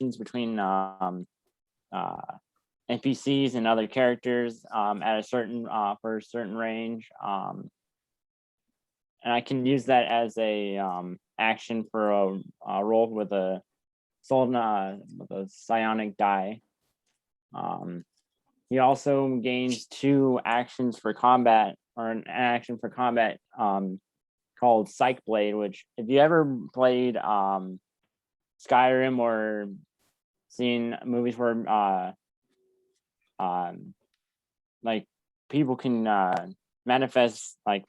interactions between NPCs and other characters at a certain for a certain range, and I can use that as a action for a roll with a psionic die. He also gains 2 actions for combat, or an action for combat called Psych Blade, which if you ever played Skyrim or seen movies where like people can manifest like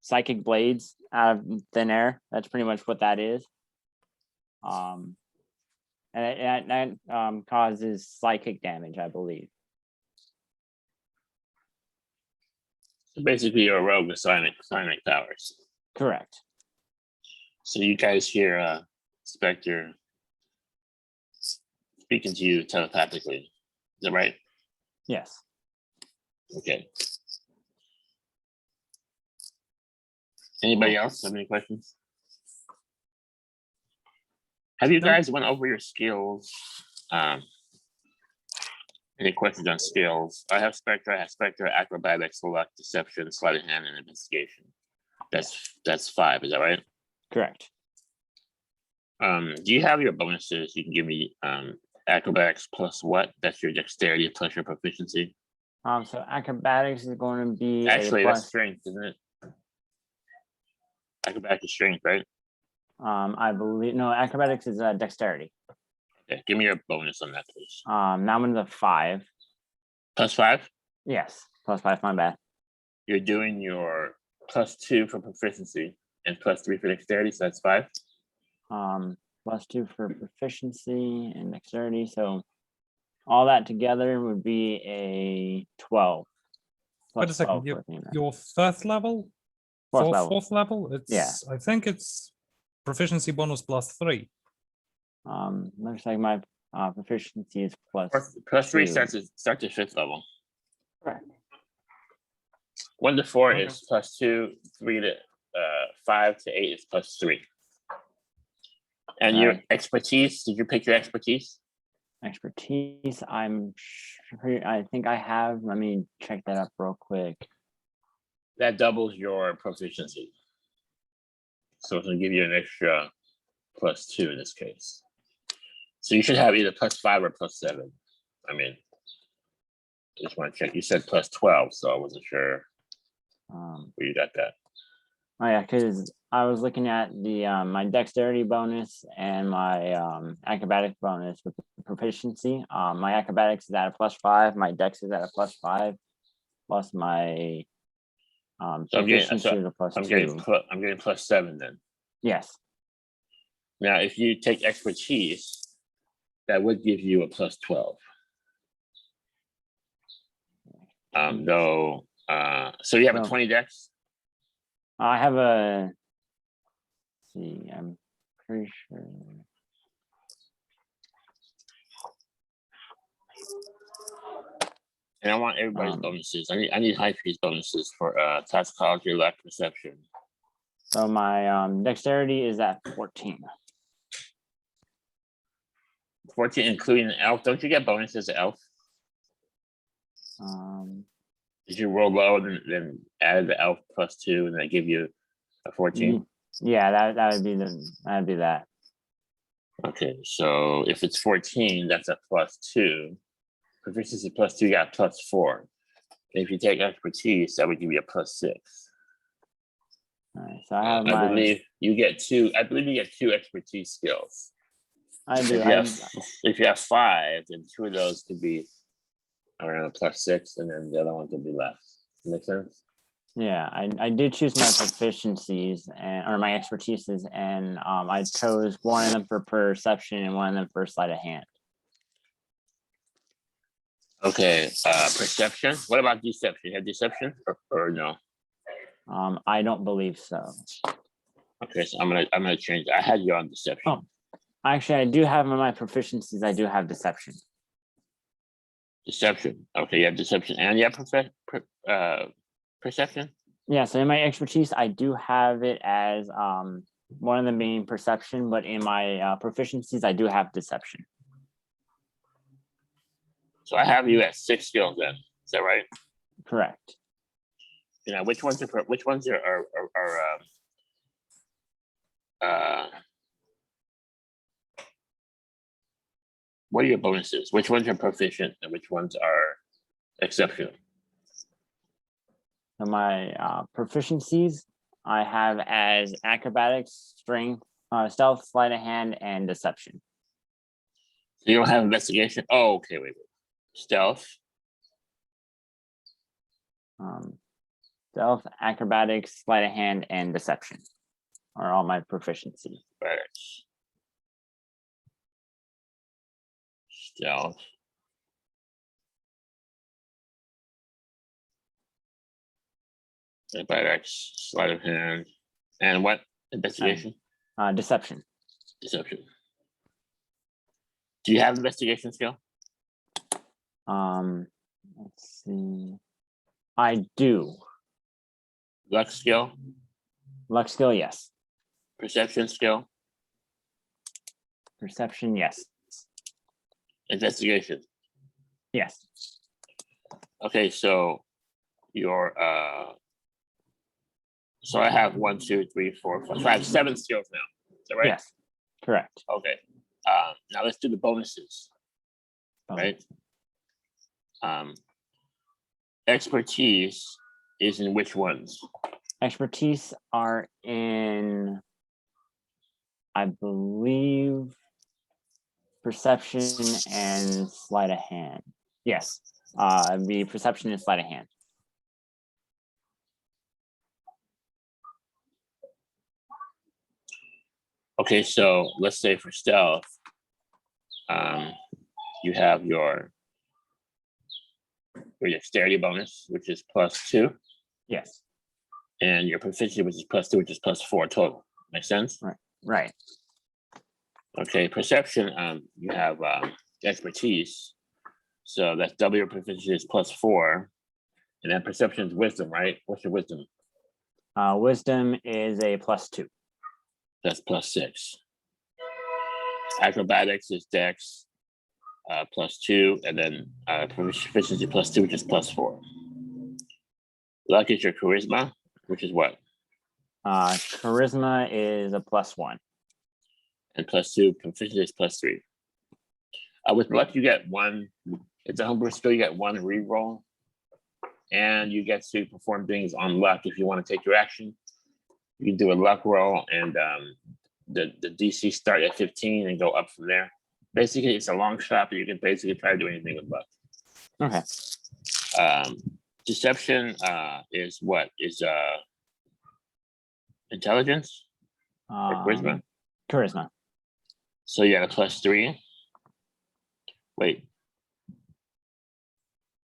psychic blades out of thin air, that's pretty much what that is. And that causes psychic damage, I believe. So basically, you're a rogue with psionic powers. Correct. So you guys hear Spectre speaking to you telepathically. Is that right? Yes. Okay. Anybody else have any questions? Have you guys went over your skills? Any questions on skills? I have Spectre, acrobatics, luck, deception, sleight of hand, and investigation. That's 5, is that right? Correct. Do you have your bonuses? You can give me acrobatics plus what? That's your dexterity plus your proficiency. So acrobatics is going to be actually that's strength, isn't it? Acrobatics is strength, right? I believe no. Acrobatics is dexterity. Okay, give me your bonus on that, please. Now I'm in the 5. Plus 5? Yes, plus 5. My bad. You're doing your plus 2 for proficiency and plus 3 for dexterity, so that's 5. Plus 2 for proficiency and dexterity, so all that together would be a 12. Wait a second. Your 1st level? Fourth level? It's, yeah. I think it's proficiency bonus plus 3. Looks like my proficiency is plus 3 starts at 5th level. Right. 1 to 4 is plus 2, 3 to 5 to 8 is plus 3. And your expertise, did you pick your expertise? Expertise, I think I have. Let me check that up real quick. That doubles your proficiency. So it's going to give you an extra plus 2 in this case. So you should have either plus 5 or plus 7. I mean, I just want to check. You said plus 12, so I wasn't sure where you got that. Oh yeah, because I was looking at the my dexterity bonus and my acrobatic bonus with proficiency. My acrobatics is at a plus 5. My dex is at a plus 5, plus my proficiency is a plus 2. I'm getting plus 7 then. Yes. Now, if you take expertise, that would give you a plus 12. So you have a 20 dex? I have a, let's see, I'm pretty sure. And I want everybody's bonuses. I need high piece bonuses for toxicology, luck, perception. So my dexterity is at 14. 14, including an elf. Don't you get bonuses as elf? Did you roll low then add the elf plus 2 and that give you a 14? Yeah, that would be that. Okay, so if it's 14, that's a plus 2. Proficiency plus 2, you got plus 4. And if you take expertise, that would give you a plus 6. All right, so I have I believe you get 2 expertise skills. I do. If you have 5, then 2 of those could be around a plus 6, and then the other one could be less. Make sense? Yeah, I did choose my proficiencies or my expertises, and I chose one of them for perception and one of them for sleight of hand. Okay, perception. What about deception? You have deception or no? I don't believe so. Okay, so I'm gonna change it. I had you on deception. Oh, actually, I do have in my proficiencies. I do have deception. Deception. Okay, you have deception and you have perception. Yeah. So in my expertise, I do have it as one of them being perception, but in my proficiencies, I do have deception. So I have you at 6 skills then. Is that right? Correct. You know, which ones are what are your bonuses? Which ones are proficient and which ones are exceptional? So my proficiencies I have as acrobatics, strength, stealth, sleight of hand, and deception. So you don't have investigation? Oh, okay, wait. Stealth. Stealth, acrobatics, sleight of hand, and deception are all my proficiencies. Acrobatics. Stealth. Acrobatics, sleight of hand, and what? Investigation? Deception. Deception. Do you have investigation skill? Let's see. I do. Luck skill? Luck skill, yes. Perception skill? Perception, yes. Investigation? Yes. Okay, so your so I have 1, 2, 3, 4, 5, 5, 7 skills now. Is that right? Yes. Correct. Okay. Now let's do the bonuses. Right. Expertise is in which ones? Expertise are in, I believe, perception and sleight of hand. Yes. The perception and sleight of hand. Okay, so let's say for stealth, you have your dexterity bonus, which is +2. Yes. And your proficiency, which is +2, which is +4 total. Make sense? Right. Right. Okay, perception, you have expertise. So that's double your proficiency is +4. And then perception is wisdom, right? What's your wisdom? Wisdom is a +2. That's +6. Acrobatics is dex, +2, and then proficiency +2, which is +4. Luck is your charisma, which is what? Charisma is a +1. And +2, proficiency is +3. With luck, you get 1. It's a homebrew skill. You get 1 reroll, and you get to perform things on luck. If you want to take your action, you can do a luck roll, and the DC start at 15 and go up from there. Basically, it's a long shot, but you can basically try to do anything with luck. Okay. Deception is what? Is intelligence or charisma? Charisma. So you have a +3. Wait.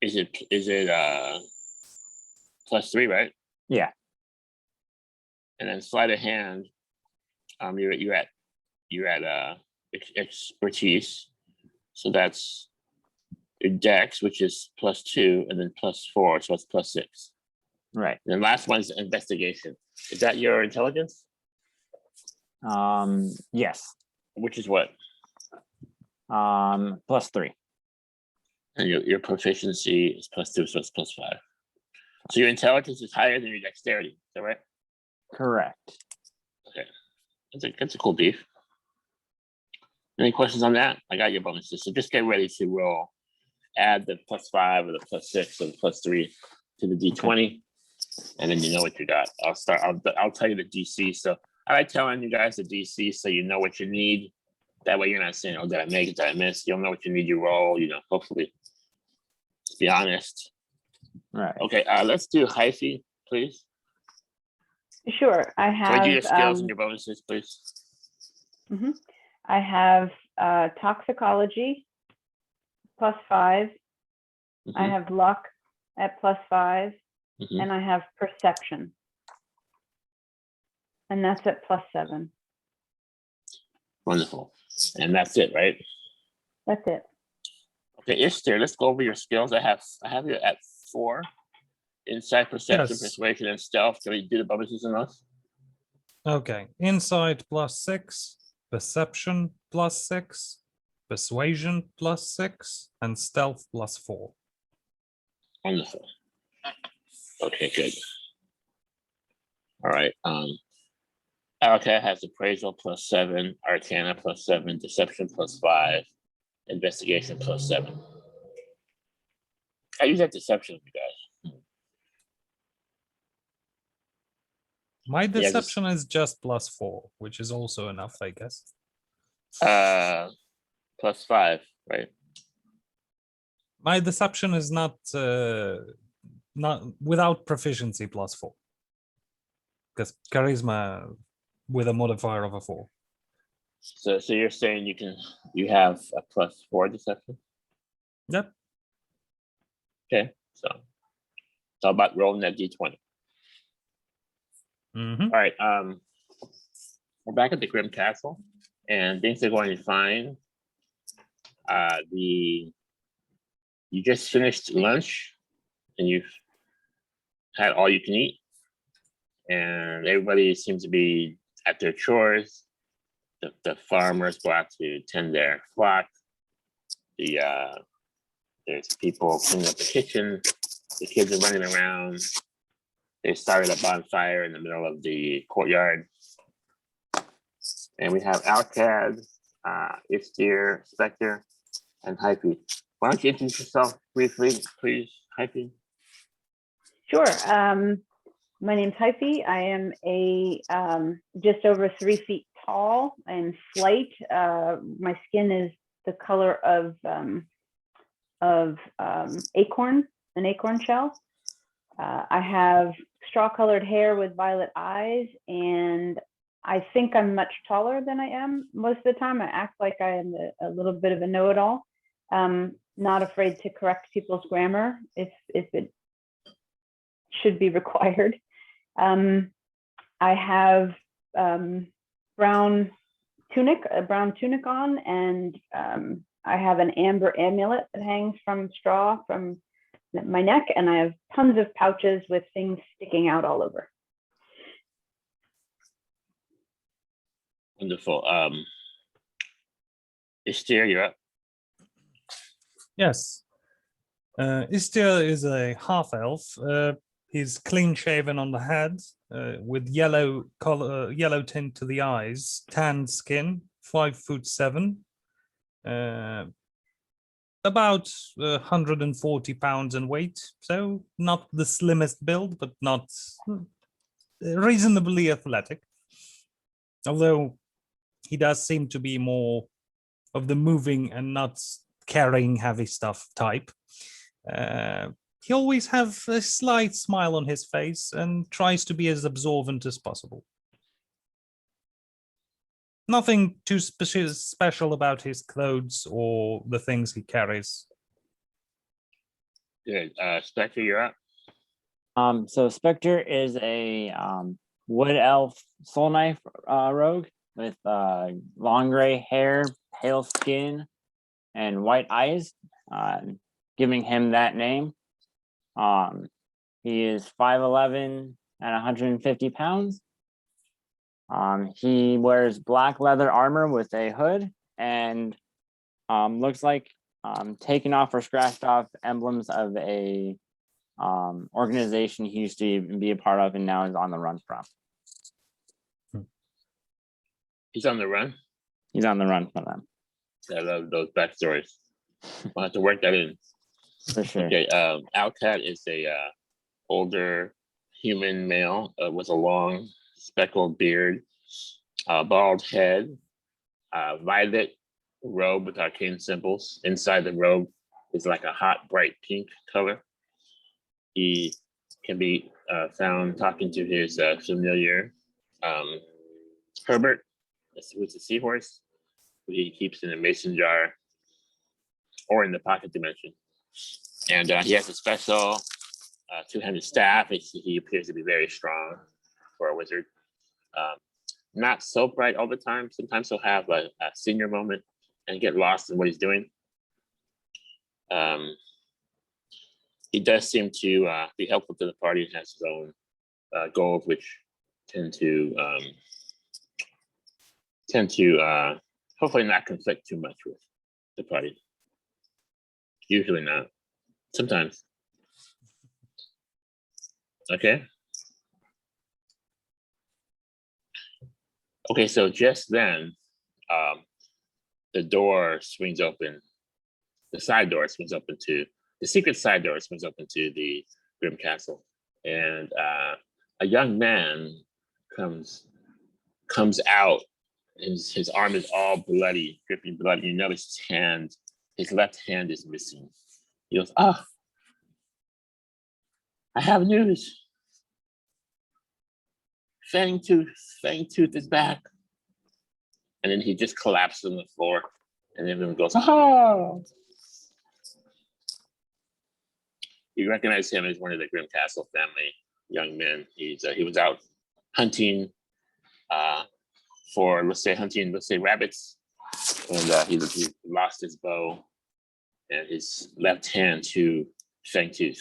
Is it +3, right? Yeah. And then sleight of hand, you're at expertise. So that's your dex, which is +2, and then +4, so it's +6. Right. And then last one is investigation. Is that your intelligence? Yes. Which is what? +3. And your proficiency is +2, so it's +5. So your intelligence is higher than your dexterity. Is that right? Correct. Okay. That's a cool beef. Any questions on that? I got your bonuses. So just get ready to roll. Add the +5 or the +6 or the +3 to the D20, and then you know what you got. I'll tell you the DC. So I like telling you guys the DC so you know what you need. That way you're not saying, "Oh, did I make it? Did I miss?" You'll know what you need. You roll. You know, hopefully. Let's be honest. Right. Okay. Let's do hyphy, please. Sure. I have. Can I do your skills and your bonuses, please? I have toxicology +5. I have luck at +5, and I have perception, and that's at +7. Wonderful. And that's it, right? That's it. Okay, Ishtar, let's go over your skills. I have you at 4. Insight, perception, Yes. persuasion, and stealth. Can we do the bonuses in those? Okay, insight +6, perception +6, persuasion +6, and stealth +4. Wonderful. Okay, good. All right. Al-Kad has appraisal +7, arcana +7, deception +5, investigation +7. I use that deception, you guys. My deception is just +4, which is also enough, I guess. +5, right? My deception is not without proficiency +4, because charisma with a modifier of a 4. So you're saying you have a +4 deception? Yep. Okay, so it's all about rolling that d20. Mm-hmm. All right, we're back at the Grimm Castle, and things are going fine. You just finished lunch, and you've had all you can eat, and everybody seems to be at their chores. The farmers go out to tend their flock. There's people cleaning up the kitchen. The kids are running around. They started a bonfire in the middle of the courtyard. And we have Al-Kad, Istir, Spectre, and Hyphy. Why don't you introduce yourself briefly, please, Hyphy? Sure. My name's Hyphy. I am a just over 3 feet tall. I am slight. My skin is the color of acorn, an acorn shell. I have straw-colored hair with violet eyes, and I think I'm much taller than I am most of the time. I act like I am a little bit of a know-it-all. Not afraid to correct people's grammar if it should be required. I have a brown tunic on, and I have an amber amulet that hangs from straw from my neck, and I have tons of pouches with things sticking out all over. Wonderful. Istir, you're up. Yes. Istir is a half-elf. He's clean-shaven on the head, with yellow tint to the eyes, tanned skin, 5'7", about 140 pounds in weight. So not the slimmest build, but not reasonably athletic. Although he does seem to be more of the moving and not carrying heavy stuff type. He always has a slight smile on his face and tries to be as absorbent as possible. Nothing too special about his clothes or the things he carries. Good. Spectre, you're up. So Spectre is a wood elf soul knife rogue with long gray hair, pale skin, and white eyes, giving him that name. He is 5'11" and 150 pounds. He wears black leather armor with a hood and looks like taken off or scratched off emblems of a organization he used to be a part of and now is on the run from. He's on the run? He's on the run from them. I love those backstories. I'll have to work that in. For sure. Okay, Al-Kad is a older human male with a long speckled beard, bald head, violet robe with arcane symbols. Inside the robe is like a hot, bright pink color. He can be found talking to his familiar, Herbert, who's a seahorse, who he keeps in a mason jar or in the pocket dimension. And he has a special two-handed staff. He appears to be very strong for a wizard. Not so bright all the time. Sometimes he'll have a senior moment and get lost in what he's doing. He does seem to be helpful to the party and has his own goals, which tend to hopefully not conflict too much with the party. Usually not. Sometimes. Okay. Okay, so just then, the door swings open. The side door swings open to the secret side door swings open to the Grimm castle, and a young man comes out. His arm is all bloody, dripping blood. You notice his left hand is missing. He goes, "Ah, I have news. Fangtooth is back." And then he just collapses on the floor, and everyone goes, "Ah!" You recognize him as one of the Grimm Castle family young men. He was out hunting for let's say rabbits, and he lost his bow and his left hand to Fangtooth.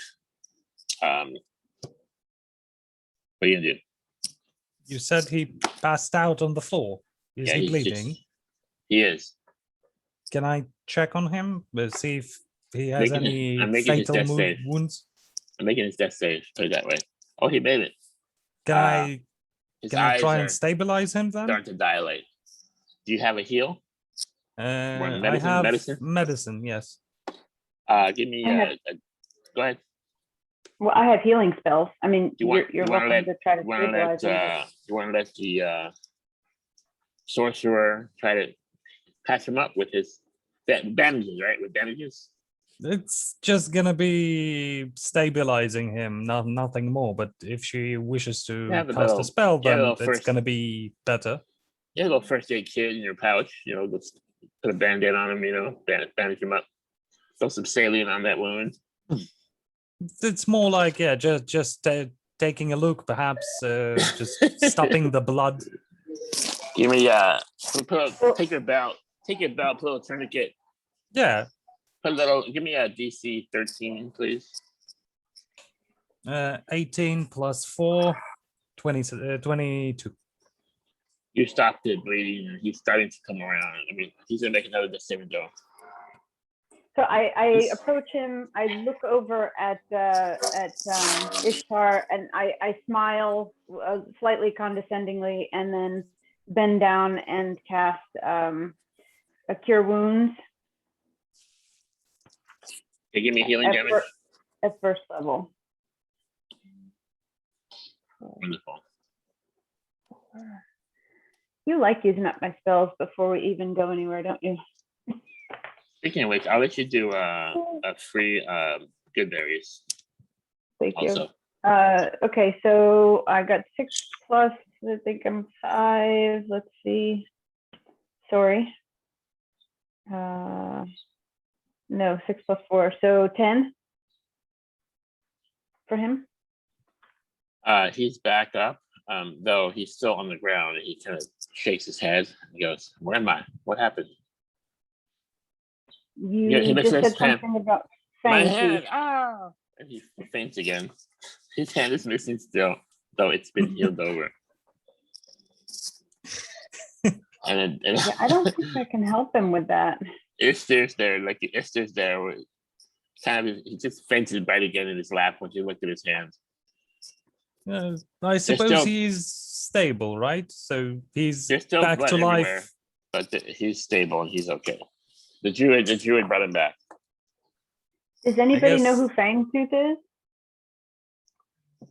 What are you gonna do? You said he passed out on the floor. Is he he's bleeding? He is. Can I check on him? See if he has I'm making his fatal death save. wounds? I'm making his death save. Put it that way. Oh, he made it. Can I His can I eyes try are and stabilize him then? starting to dilate. Do you have a heal? I have medicine, yes. Give me go ahead. Well, I have healing spells. I mean, You want- you're you wanna welcome to try to You want to stabilize let me. you want to let the sorcerer try to patch him up with his bandages, right? With bandages. It's just gonna be stabilizing him, nothing more. But if she wishes to Have a cast little- a spell, yeah, a then little it's first- gonna be better. You have a little first aid kit in your pouch. Just put a band-aid on him. Bandage him up. Throw some saline on that wound. It's more like just taking a look, perhaps just stopping the blood. Give me take your belt, put a little tourniquet. Yeah, Give me a DC 13, please. 18 plus 4, 22. You stopped the bleeding, and he's starting to come around. I mean, he's gonna make another saving throw. So I approach him. I look over at Ishtar, and I smile slightly condescendingly, and then bend down and cast a Cure Wounds. Okay, give me healing damage. At first level. Wonderful. You like using up my spells before we even go anywhere, don't you? Speaking of which, I'll let you do a free good berries. Thank you. Also, Okay, so I got 6 plus, I think I'm 5. Let's see. Sorry. No, 6 plus 4. So 10 for him. he's back up, though he's still on the ground, and he kind of shakes his head. He goes, "Where am I? What happened?" You he makes just this said something about My fang hand! teeth. Ah! And he faints again. His hand is missing still, though it's been healed over. And Yeah, I don't think I can help him with that. Esther's there, kind of, he just fainted right again in his lap when he looked at his hands. I suppose still- he's stable, right? So he's There's still back blood to everywhere, life. but he's stable and he's okay. The druid brought him back. Does anybody know guess- who Fangtooth is?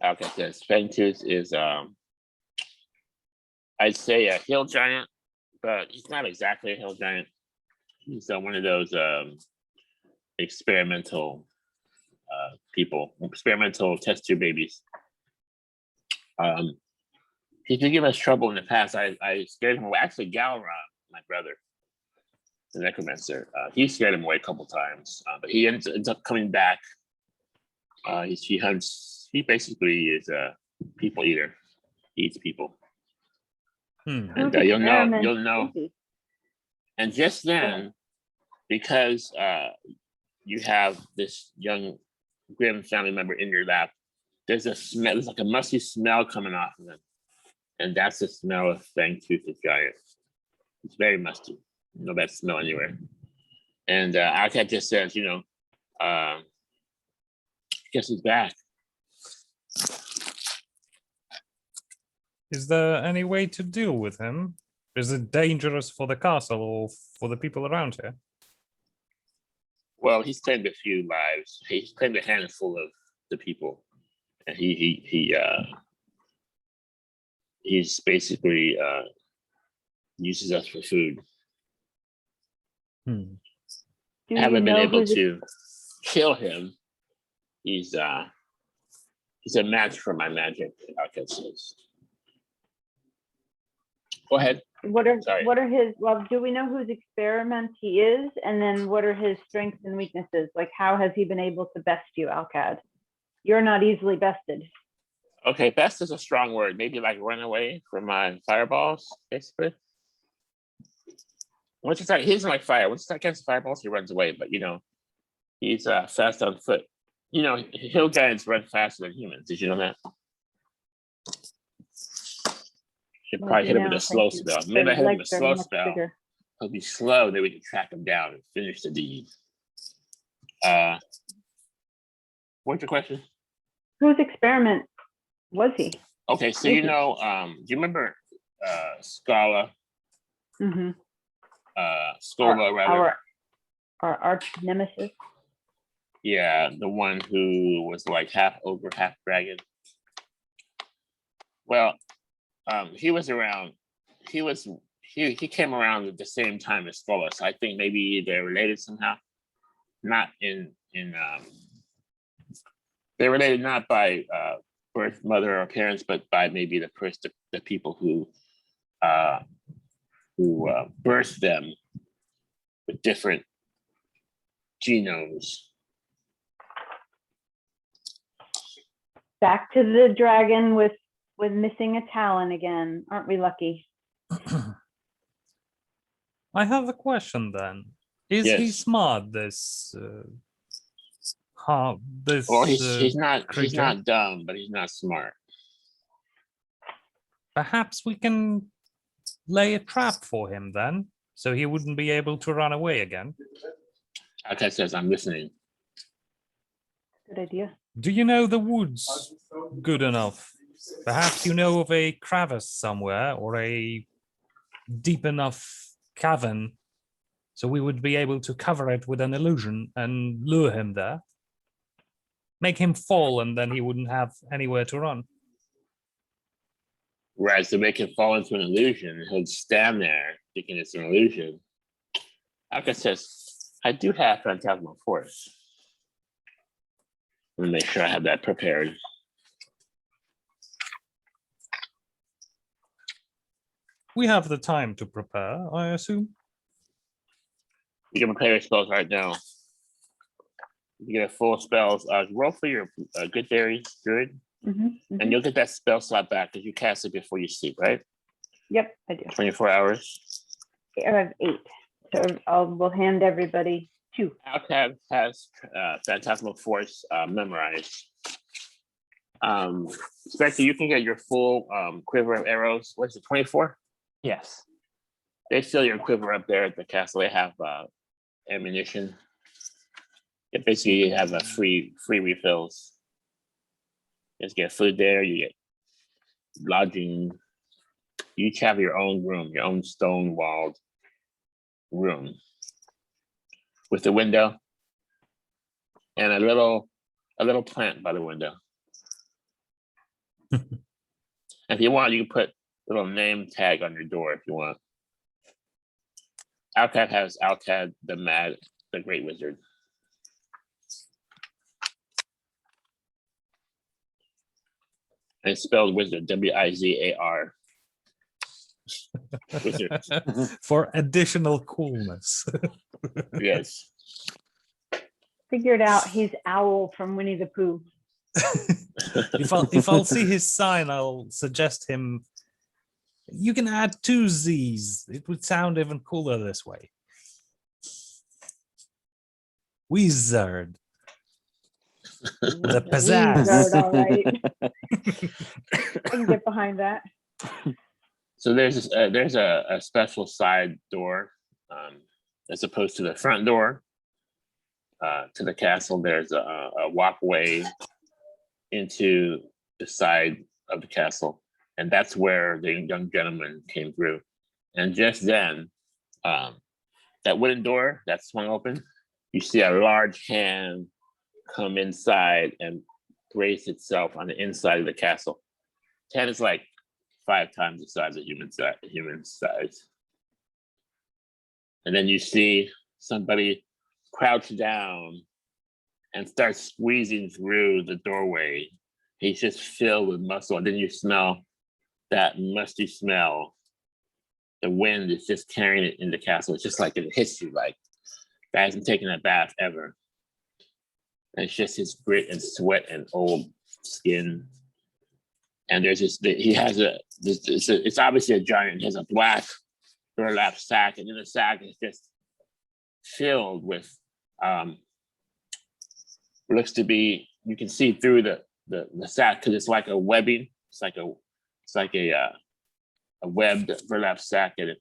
Okay, yes, Fangtooth is I'd say a hill giant, but he's not exactly a hill giant. He's one of those experimental experimental test tube babies. He did give us trouble in the past. I scared him away. Actually, Galron, my brother, the necromancer, he scared him away a couple times, but he ends up coming back. He hunts. He basically is a people eater. He eats people. And you'll know. And just then, because you have this young Grimm family member in your lap, there's a smell. There's like a musty smell coming off of them, and that's the smell of Fangtooth the giant. It's very musty. You know that smell anywhere. And Al-Kad just says, guess he's back. Is there any way to deal with him? Is it dangerous for the castle or for the people around here? Well, he's claimed a few lives. He's claimed a handful of the people, and he's basically uses us for food. Hmm. Do I haven't you been know able who's to kill him. He's a match for my magic, Al-Kad says. Go ahead. Sorry. What are his, well, do we know whose experiment he is? And then what are his strengths and weaknesses? Like, how has he been able to best you, Al-Kad? You're not easily bested. Okay, best is a strong word. Maybe like run away from my fireballs, basically. Once you start, he doesn't like fire. Once you start catching fireballs, he runs away. But he's fast on foot. Hill giants run faster than humans. Did you know that? Should probably hit him with a slow spell. Maybe I hit him with a slow spell. Bigger. He'll be slow, then we can track him down and finish the deed. What's your question? Whose experiment was he? Okay, so do you remember Scala? Mm-hmm. Scola, rather. Our arch nemesis. Yeah, the one who was like half ogre, half dragon. Well, he was around. He came around at the same time as Scola, so I think maybe they're related somehow. Not they're related not by birth, mother, or parents, but by maybe the people who birthed them with different genomes. Back to the dragon with missing a talon again. Aren't we lucky? I have a question then. Is he Yes. smart, this this Well, he's not creature? dumb, but he's not smart. Perhaps we can lay a trap for him then, so he wouldn't be able to run away again. Al-Kad says, I'm listening. Good idea. Do you know the woods good enough? Perhaps you know of a crevice somewhere or a deep enough cavern so we would be able to cover it with an illusion and lure him there. Make him fall and then he wouldn't have anywhere to run. Right, so make him fall into an illusion. He'll stand there thinking it's an illusion. Al-Kad says, I do have Phantasmal Force. Let me make sure I have that prepared. We have the time to prepare, I assume. You can prepare your spells right now. You get a full spells. Roll for your good berries, good. Mm-hmm. And you'll get that spell slot back because you cast it before you sleep, right? Yep, I do. 24 hours. I have 8. So we'll hand everybody 2. Al-Kad has Phantasmal Force memorized. Spectre, you can get your full quiver of arrows. What's it, 24? Yes. They fill your quiver up there at the castle. They have ammunition. Basically, you have a free refills. You just get food there. You get lodging. You each have your own room, your own stone-walled room with a window and a little plant by the window. If you want, you can put a little name tag on your door if you want. Al-Kad has Al-Kad the Great Wizard. And it's spelled wizard, W-I-Z-A-R. Wizard. For additional coolness. Yes. Figured out he's Owl from Winnie the Pooh. If I'll see his sign, I'll suggest him. You can add 2 Z's. It would sound even cooler this way. Wizard. With a pizzazz. All right. I can get behind that. So there's a special side door as opposed to the front door to the castle. There's a walkway into the side of the castle, and that's where the young gentleman came through. And just then, that wooden door that swung open, you see a large hand come inside and brace itself on the inside of the castle. The hand is like 5 times the size of human size. And then you see somebody crouch down and start squeezing through the doorway. He's just filled with muscle. And then you smell that musty smell. The wind is just carrying it in the castle. It's just like it hits you like guy hasn't taken a bath ever. And it's just his grit and sweat and old skin. And there's this, it's obviously a giant. He has a black burlap sack, and then the sack is just filled with, looks to be, you can see through the sack because it's like a webbing. It's like a webbed burlap sack, and it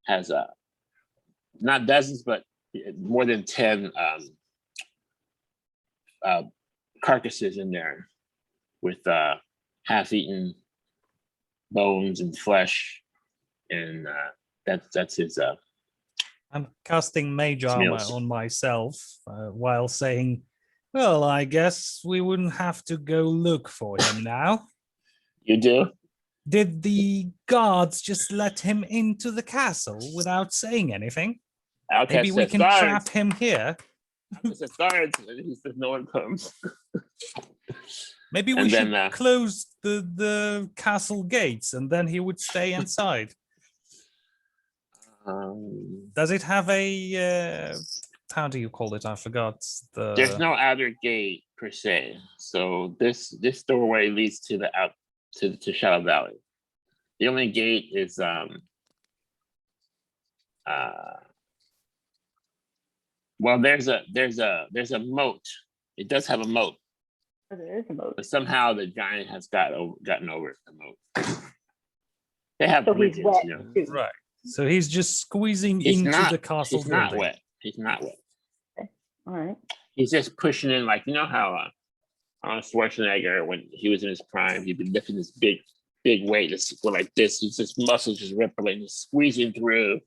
has not dozens, but more than 10 carcasses in there with half-eaten bones and flesh, and that's his. I'm casting mage armor on myself while saying, "Well, I guess we wouldn't have to go look for him now." You do? Did the guards just let him into the castle without saying anything? Al-Kad Maybe we says, can "Guards." trap him here. Al-Kad says, "Guards," and he says, "No one comes." Maybe we And should then, close the castle gates and then he would stay inside. Does it have a, how do you call it? I forgot. There's no outer gate per se, so this doorway leads to the out to Shadow Valley. The only gate is well, there's a moat. It does have a moat, Oh, there is a moat. but somehow the giant has gotten over the moat. They have So he's bridges, wet you know. too. Right. So he's just squeezing He's into not- the castle He's not building. wet. He's not wet. All right. He's just pushing in, like, you know how Arnold Schwarzenegger, when he was in his prime, he'd be lifting this big weight just go like this. He's just muscles just rippling, just squeezing through.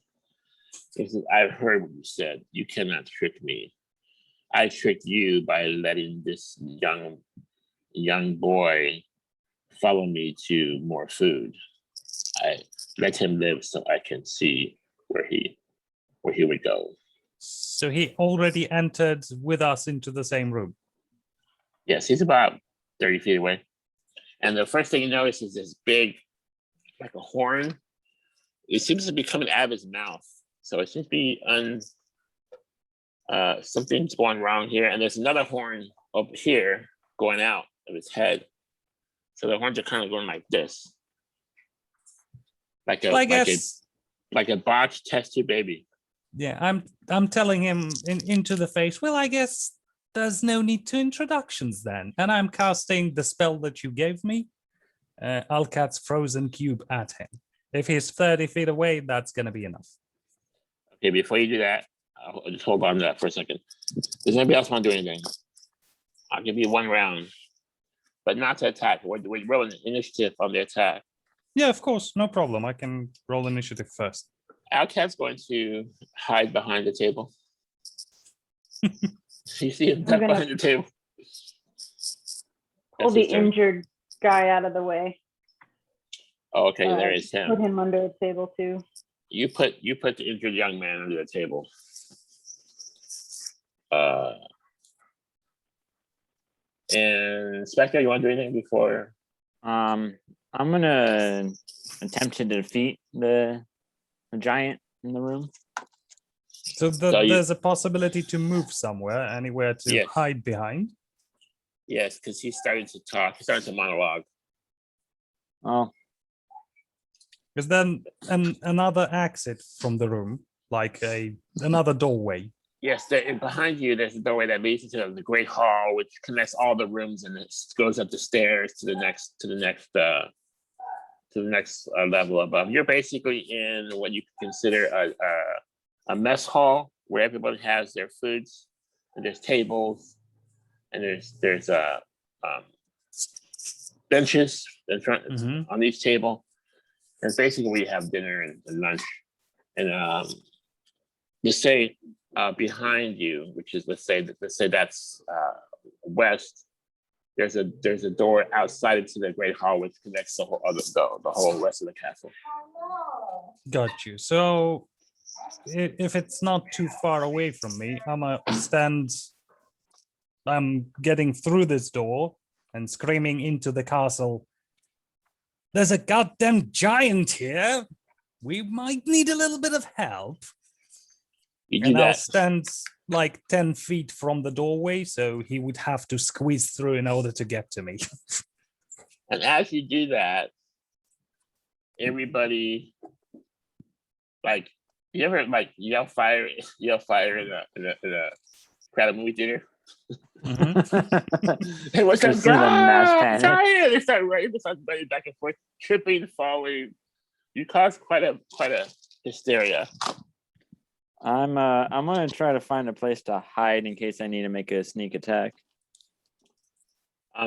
He says, "I've heard what you said. You cannot trick me. I tricked you by letting this young boy follow me to more food. I let him live so I can see where he would go." So he already entered with us into the same room. Yes, he's about 30 feet away. And the first thing you notice is this big, like a horn. It seems to be coming out of his mouth. So it seems to be something's going wrong here. And there's another horn up here going out of his head. So the horns are kind of going like this. Like a botched test tube baby. Yeah, I'm telling him into the face, "Well, I guess there's no need to introductions then." And I'm casting the spell that you gave me, Al-Kad's frozen cube at him. If he's 30 feet away, that's going to be enough. Okay, before you do that, I'll just hold on to that for a second. Does anybody else want to do anything? I'll give you 1 round, but not to attack. We're rolling initiative on the attack. Yeah, of course, no problem. I can roll initiative first. Al-Kad's going to hide behind the table. You see him duck behind the table. Pull That's the his turn. injured guy out of the way. Oh, okay, there is him. Put him under a table too. You put the injured young man under the table. And Spectre, you want to do anything before? I'm gonna attempt to defeat the giant in the room. So there's a possibility to move somewhere, anywhere to Yes. hide behind. Yes, because he started to talk. He started to monologue. Oh, Is then another exit from the room, like another doorway? Yes, behind you, there's a doorway that leads into the great hall, which connects all the rooms, and it goes up the stairs to the next level above. You're basically in what you could consider a mess hall where everybody has their foods, and there's tables, and there's benches in front on each table, and basically we have dinner and lunch. And let's say behind you, which is let's say that's west. There's a door outside into the great hall which connects the whole rest of the castle. Got you. So if it's not too far away from me, I'm getting through this door and screaming into the castle. There's a goddamn giant here. We might need a little bit of help. You do And I'll that. stand like 10 feet from the doorway, so he would have to squeeze through in order to get to me. And as you do that, everybody, like, you ever like yell fire in a crowded movie theater? Mhm. It was You like, see the mass "Ah, panic." giant!" They start running back and forth, tripping, falling. You cause quite a hysteria. I'm gonna try to find a place to hide in case I need to make a sneak attack.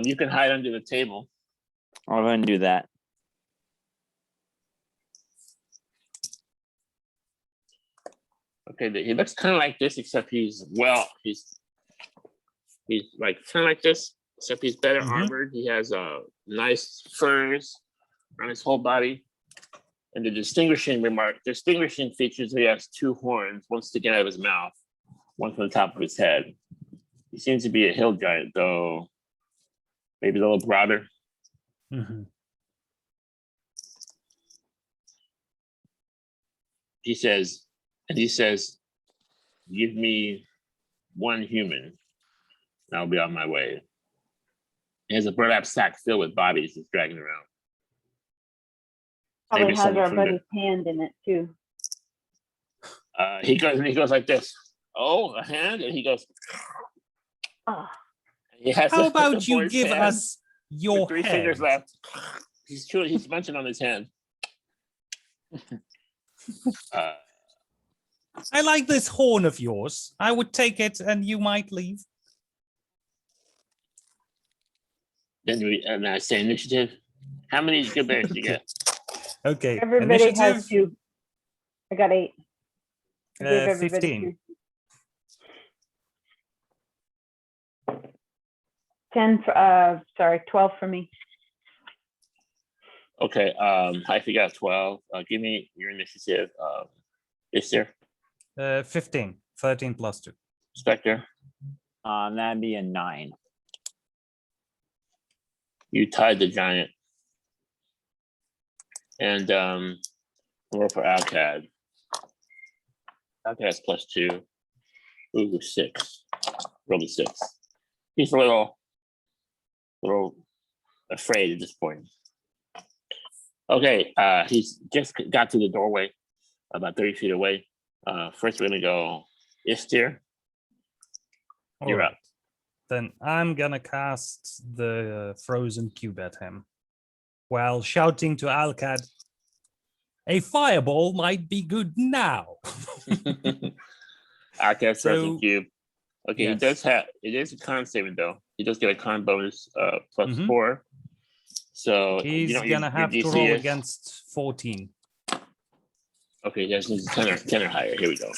You can hide under the table. I'll go ahead and do that. Okay, he looks kind of like this, except he's like kind of like this, except he's better armored. He has nice furs on his whole body. And the distinguishing features, he has two horns, one sticking out of his mouth, one from the top of his head. He seems to be a hill giant, though maybe a little broader. Mhm. He says, give me one human, and I'll be on my way. He has a burlap sack filled with bodies he's dragging around. Probably Maybe has someone our from buddy's hand in it too. He goes like this. Oh, a hand, and he goes. Oh, He has How the about you boy's give hand us your with 3 head? fingers left. He's munching on his hand. I like this horn of yours. I would take it and you might leave. And I say initiative. How many good bears do you get? Okay. everybody has Initiative, 2. I got 8. I gave everybody 15. 2. 10 for, 12 for me. Okay, I forgot 12. Give me your initiative. Is there 15. 13 plus 2. Spectre? That'd be a 9. You tied the giant. And roll for Al-Kad. Al-Kad's plus 2. Ooh, 6. Roll the 6. He's a little afraid at this point. Okay, he's just got to the doorway, about 30 feet away. First, we're gonna go Istir. You're up. Then I'm gonna cast the frozen cube at him while shouting to Al-Kad, a fireball might be good now. Al-Kad's frozen So- cube. Okay, Yes. it is a con saving though. He does get a con bonus plus 4. So He's you know gonna have to DC roll is? against 14. Okay, that's 10 or higher. Here we go.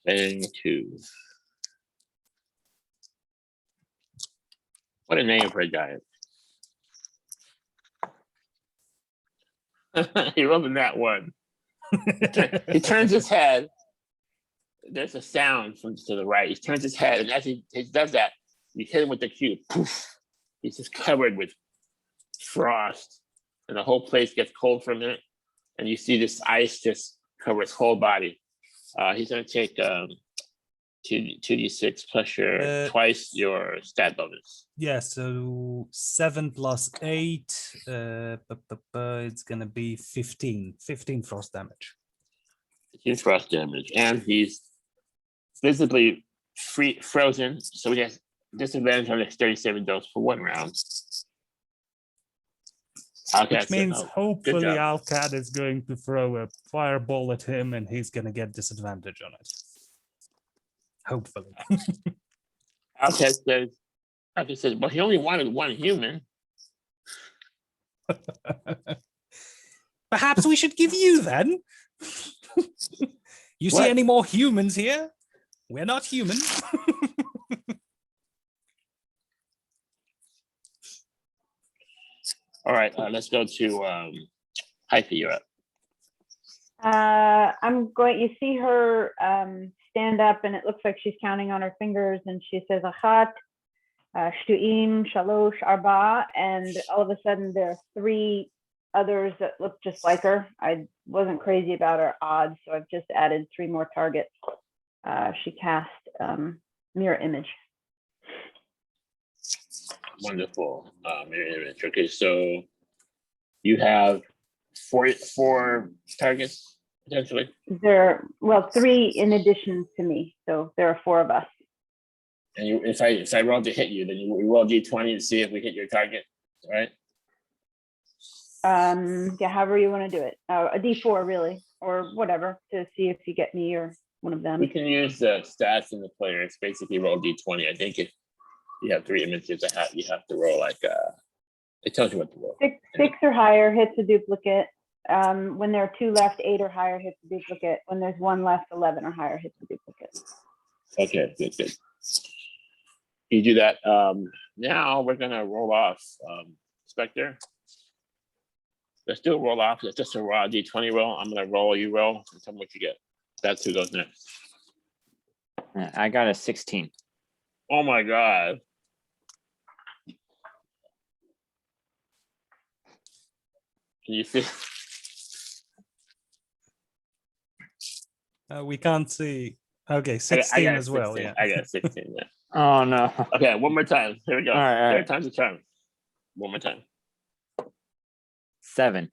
And 2. What a name for a giant. He rolled in that one. He turns his head. There's a sound from to the right. He turns his head, and as he does that, you hit him with the cube. Poof. He's just covered with frost, and the whole place gets cold for a minute. And you see this ice just cover his whole body. He's going to take 2d6 plus your twice your stat bonus. Yeah, so 7 plus 8, it's gonna be 15 frost damage. 15 frost damage, and he's visibly frozen, so he has disadvantage on dexterity saving throws for 1 round. Okay, which means good hopefully job. Al-Kad is going to throw a fireball at him and he's going to get disadvantage on it. Hopefully. Okay, says, well, he only wanted one human. Perhaps we should give you then. You see What? any more humans here? We're not human. All right, let's go to Hyphy, you're up. I'm going, you see her stand up and it looks like she's counting on her fingers and she says, Achat, Shtuim, Shalosh, Arba, and all of a sudden there are 3 others that look just like her. I wasn't crazy about her odds, so I've just added 3 more targets. She cast mirror image. Wonderful. Mirror image. Okay, so you have four targets potentially. There, well, 3 in addition to me, so there are 4 of us. And you, if I roll to hit you, then you roll d20 to see if we hit your target, right? Yeah, however you want to do it. A D4 really, or whatever, to see if you get me or one of them. We can use the stats in the player. It's basically roll d20. I think if you have 3 images, you have to roll like it tells you what to roll. 6 or higher hits a duplicate. When there are 2 left, 8 or higher hits a duplicate. When there's 1 left, 11 or higher hits a duplicate. Okay, good. You do that. Now we're gonna roll off Spectre. Let's do a roll off. It's just a raw d20 roll. I'm gonna roll, you roll, and tell me what you get. That's who goes next. I got a 16. Oh my god. Can you see? We can't see. Okay, I 16 got as well. 16. Yeah. I got 16. Yeah. Oh no. Okay, one more time. Here we go. All right. Third time's a charm. One more time. 7.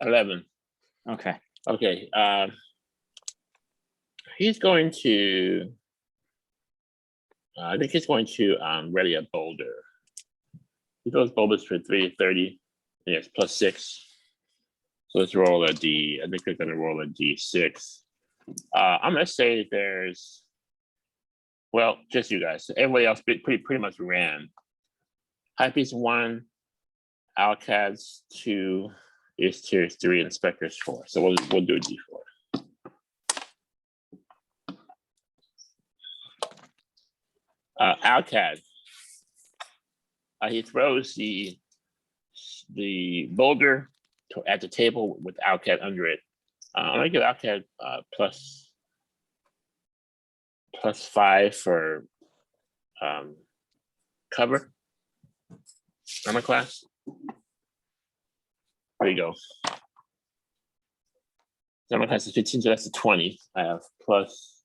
11. Okay. Okay. He's going to. I think he's going to ready a boulder. He throws boulders for 330. Yes, plus 6. So let's roll a D. I think we're going to roll a D6. I'm going to say there's. Well, just you guys. Everybody else pretty much ran. Hype's 1, Al-Kad's 2, Istier's 3, and Spectre's 4. So we'll do a D4. Al-Kad. He throws the boulder at the table with Al-Kad under it. I'm gonna give Al-Kad plus 5 for cover. Armor class. There you go. Armor class is 15, so that's a 20. I have plus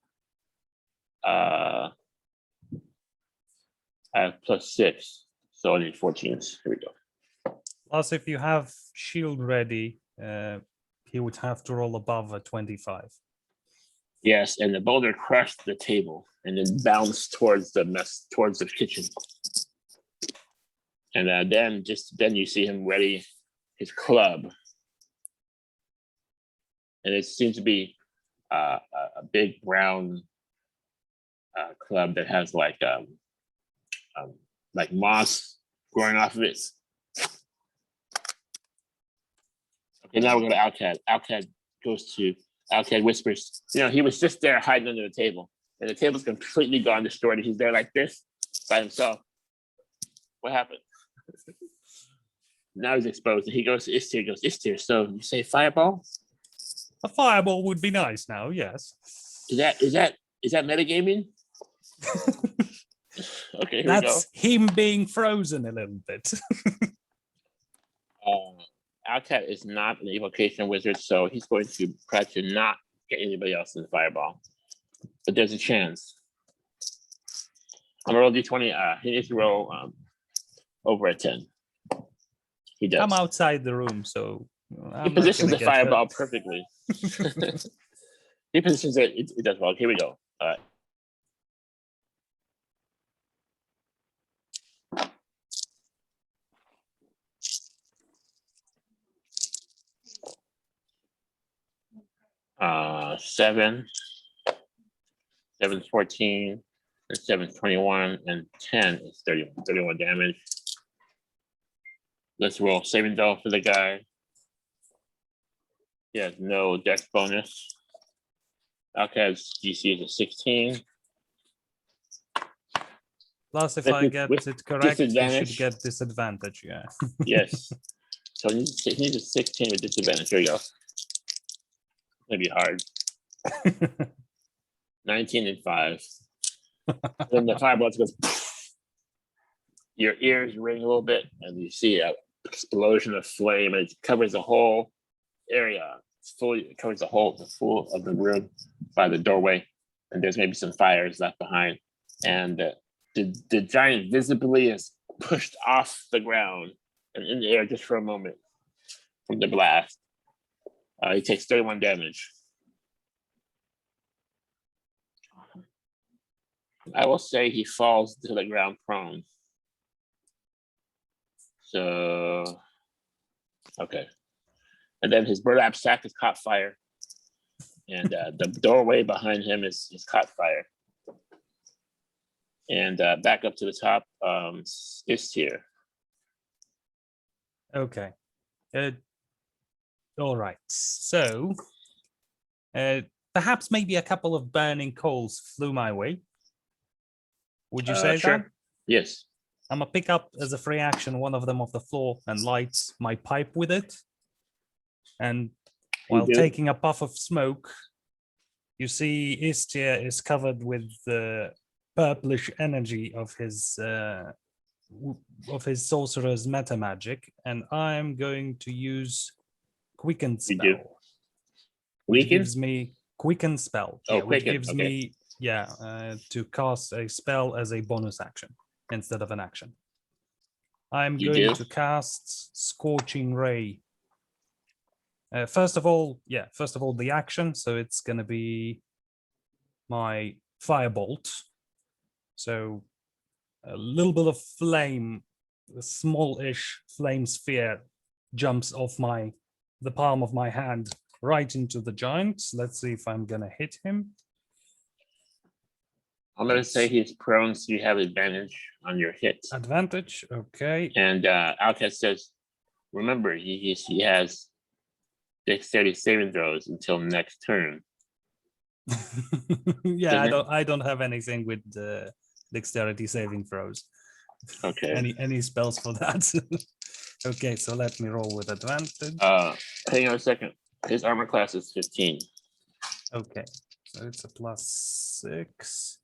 I have plus 6, so I need 14s. Here we go. Plus, if you have shield ready, he would have to roll above a 25. Yes, and the boulder crushed the table and then bounced towards the kitchen. And then you see him ready his club, and it seems to be a big brown club that has like moss growing off of it. Okay, now we're going to Al-Kad. Al-Kad whispers, he was just there hiding under the table, and the table's completely gone destroyed. He's there like this by himself. What happened? Now he's exposed. And he goes to Istier. So you say fireball? A fireball would be nice now, yes. Is that metagaming? Okay, here That's him being frozen a little bit. Al-Kad is not an evocation wizard, so he's going to try to not get anybody else in the fireball. But there's a chance. I'm gonna roll d20. He needs to roll over a 10. He does. I'm outside the room, so he positions the fireball perfectly. He positions it. It does well. Here we go. All right. 7, 7's 14, and 7's 21, and 10 is 31 damage. Let's roll saving throw for the guy. He has no dex bonus. Al-Kad's DC is a 16. Plus, if With I the- get with it correct, you should disadvantage. get disadvantage. Yeah. Yes. So he needs a 16 with disadvantage. Here we go. Maybe hard. 19 and 5. Then the fireball goes. Your ears ring a little bit, and you see an explosion of flame, and it covers the whole area. It covers the full of the room by the doorway, and there's maybe some fires left behind. And the giant visibly is pushed off the ground and in the air just for a moment from the blast. He takes 31 damage. I will say he falls to the ground prone. So, okay. And then his burlap sack is caught fire. And the doorway behind him is caught fire. And back up to the top is here. Okay. All right. So, perhaps maybe a couple of burning coals flew my way. Would you say Sure. that? Yes. I'm gonna pick up as a free action one of them off the floor and light my pipe with it. And while do. taking a puff of smoke, you see Istia is covered with the purplish energy of his sorcerer's meta magic, and I'm going to use quicken You do. spell, which Weaken? gives me quicken spell. Oh, which quicken, gives okay. me to cast a spell as a bonus action instead of an action. I'm You going do? to cast Scorching Ray. First of all, the action. So it's going to be my firebolt. So a little bit of flame, a small-ish flame sphere jumps off the palm of my hand right into the giant. Let's see if I'm going to hit him. I'm going to say he's prone, so you have advantage on your hit. Advantage, okay. And Al-Kad says, remember, he has dexterity saving throws until next turn. Yeah, Doesn't it? I don't have anything with dexterity saving throws. Okay. Any spells for that? Okay, so let me roll with advantage. Hang on a second. His armor class is 15. Okay, so it's a +6.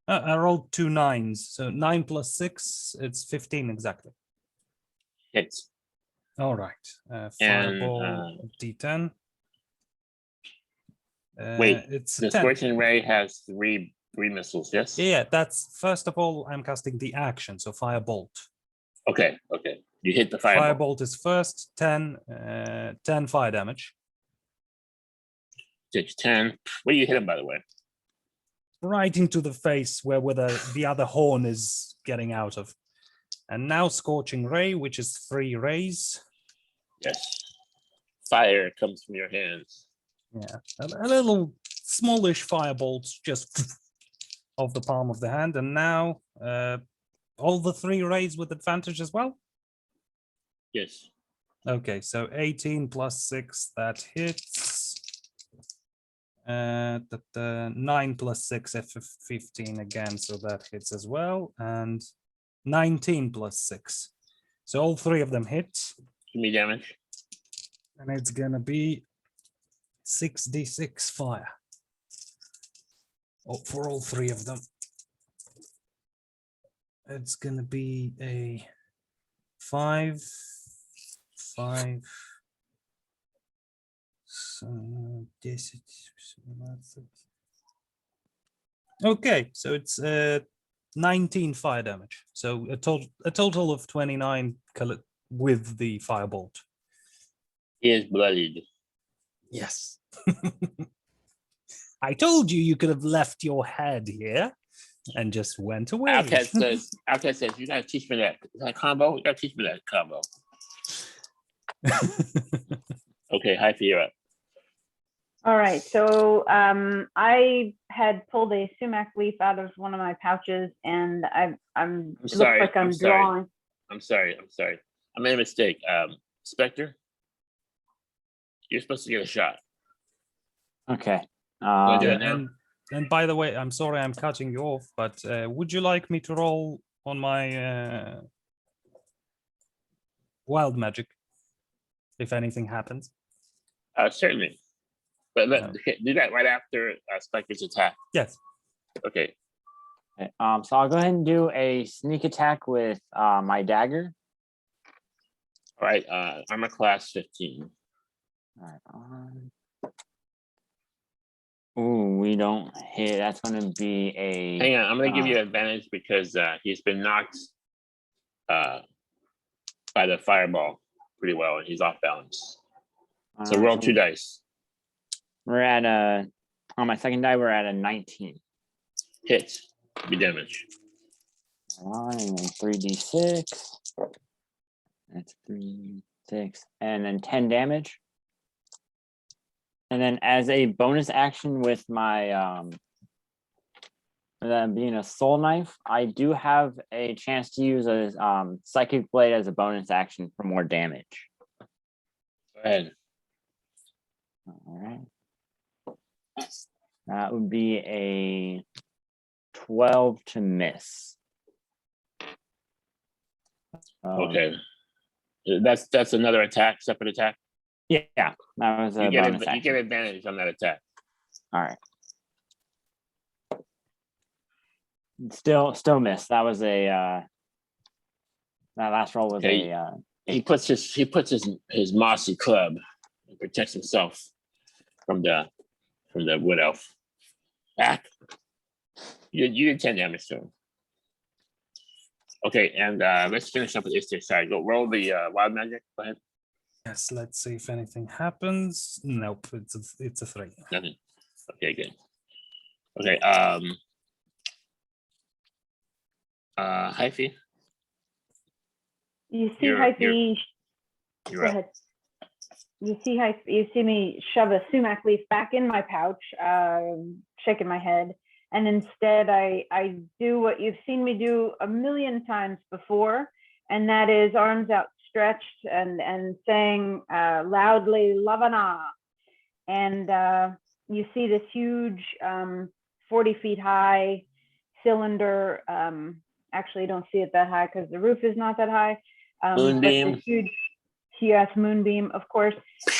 I rolled 2 9s, so 9 + 6, it's 15 exactly. Hits. All right, fireball D10. Wait, it's the 10. Scorching Ray has three missiles, yes? Yeah, that's first of all, I'm casting the action, so firebolt. Okay. You hit the fireball. Firebolt is first, 10 fire damage. Takes 10. Where do you hit him, by the way? Right into the face where the other horn is getting out of. And now Scorching Ray, which is 3 rays. Yes. Fire comes from your hands. Yeah, a little smallish firebolt just off the palm of the hand. And now all the 3 rays with advantage as well? Yes. Okay, so 18 + 6, that hits. 9 + 6, 15 again, so that hits as well. And 19 + 6. So all 3 of them hit. Give me damage. And it's gonna be 6d6 fire. For all 3 of them. It's gonna be a 5, 5, 10. Okay, so it's 19 fire damage. So a total of 29 with the firebolt. He is bloodied. Yes. I told you could have left your head here and just went away. Al-Kad says, you gotta teach me that combo. You gotta teach me that combo. Okay, high fear up. All right, so I had pulled a sumac leaf out of one of my pouches, and I'm it sorry, looks like I'm I'm sorry. drawing. I'm sorry. I made a mistake. Spectre, you're supposed to get a shot. Okay. Wanna do Yeah, it now? and by the way, I'm sorry I'm cutting you off, but would you like me to roll on my wild magic if anything happens? Certainly. But No. do that right after Spectre's attack. Yes. Okay. Okay, so I'll go ahead and do a sneak attack with my dagger. All right. Armor class 15. All right. Ooh, we don't hit. That's going to be a. Hang on. I'm going to give you advantage because he's been knocked by the fireball pretty well, and he's off balance. So roll 2 dice. We're at on my second die, we're at a 19. Hit. Be damage. And then 3d6. That's 3, 6, and then 10 damage. And then as a bonus action with my that being a soul knife, I do have a chance to use a psychic blade as a bonus action for more damage. Go ahead. All right. That would be a 12 to miss. Okay. That's another attack, separate attack. Yeah, that was a You bonus get action. advantage on that attack. All right. Still miss. That was a that last roll was Okay. He puts his mossy club and protects himself from the wood elf. Back. You did 10 damage to him. Okay, and let's finish up with Istir. Sorry, go roll the wild magic. Go ahead. Yes, let's see if anything happens. Nope, it's a 3. Nothing. Okay, good. Okay, Hyphy. You see, You're Hyphy. You're Go up. ahead. You see me shove a sumac leaf back in my pouch, shaking my head, and instead I do what you've seen me do a million times before, and that is arms outstretched and saying loudly Lavana, and you see this huge 40 feet high cylinder. Actually, you don't see it that high because the roof is not that high. Moonbeam. But this huge, yes, moonbeam, of course.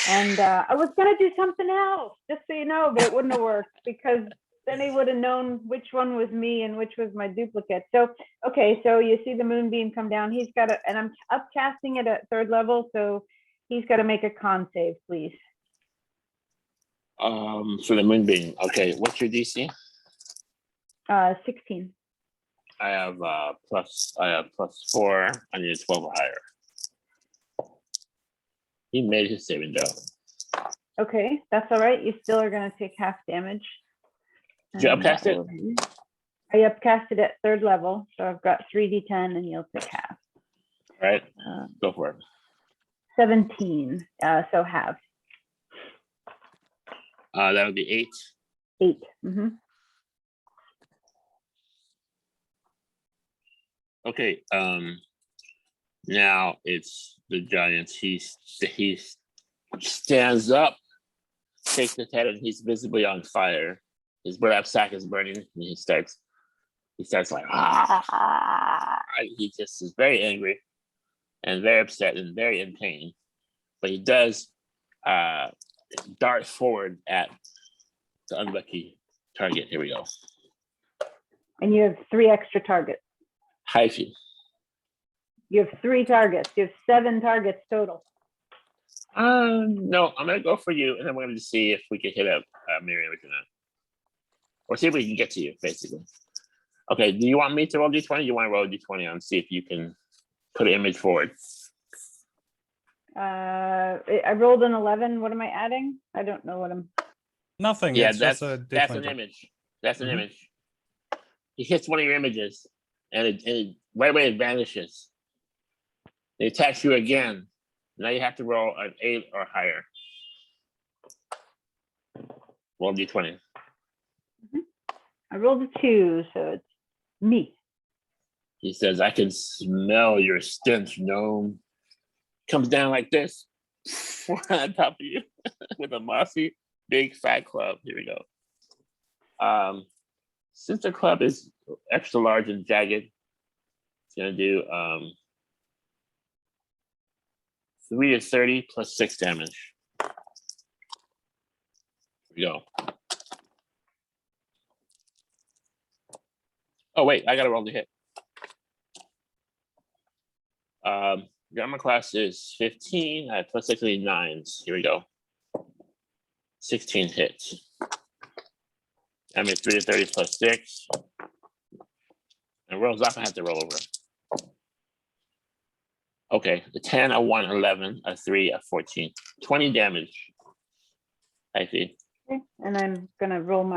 And I was gonna do something else, just so you know, but it wouldn't have worked because then he would have known which one was me and which was my duplicate. So, okay, so you see the moonbeam come down. He's got to, and I'm upcasting it at 3rd level, so he's got to make a con save, please. For the moonbeam. Okay, what's your DC? 16. I have +4. I need a 12 or higher. He made his saving throw. Okay, that's all right. You still are going to take half damage. Did you upcast it? I upcast it at 3rd level, so I've got 3d10 and you'll take half. All right, go for it. 17, so half. That would be 8. 8. Mm-hmm. Okay. Now it's the giant. He stands up, takes his head, and he's visibly on fire. His burlap sack is burning, and he starts like, he just is very angry and very upset and very in pain. But he does dart forward at the unlucky target. Here we go. And you have 3 extra targets. Hyphy. You have 3 targets. You have 7 targets total. No, I'm gonna go for you, and then we're gonna see if we can hit a mirror image or not, or see if we can get to you, basically. Okay. Do you want me to roll d20? You want to roll d20 and see if you can put an image forward? I rolled an 11. What am I adding? I don't know what I'm. Nothing. Yeah, it's that's just a that's an D20. image. That's an Mhm. image. He hits one of your images, and it right away it vanishes. It attacks you again. Now you have to roll an 8 or higher. Roll d20. I rolled a 2, so it's me. He says, I can smell your stench, gnome. Comes down like this on top of you with a mossy, big, fat club. Here we go. Since the club is extra large and jagged, it's going to do 3 to 30 plus 6 damage. Here we go. Oh, wait, I got to roll the hit. Your armor class is 15. I have plus 6 9s. Here we go. 16 hits. I mean 3 to 30 plus 6. And rolls off, I have to roll over. Okay, the 10, a 1, 11, a 3, a 14. 20 damage. I see. Okay. And I'm gonna roll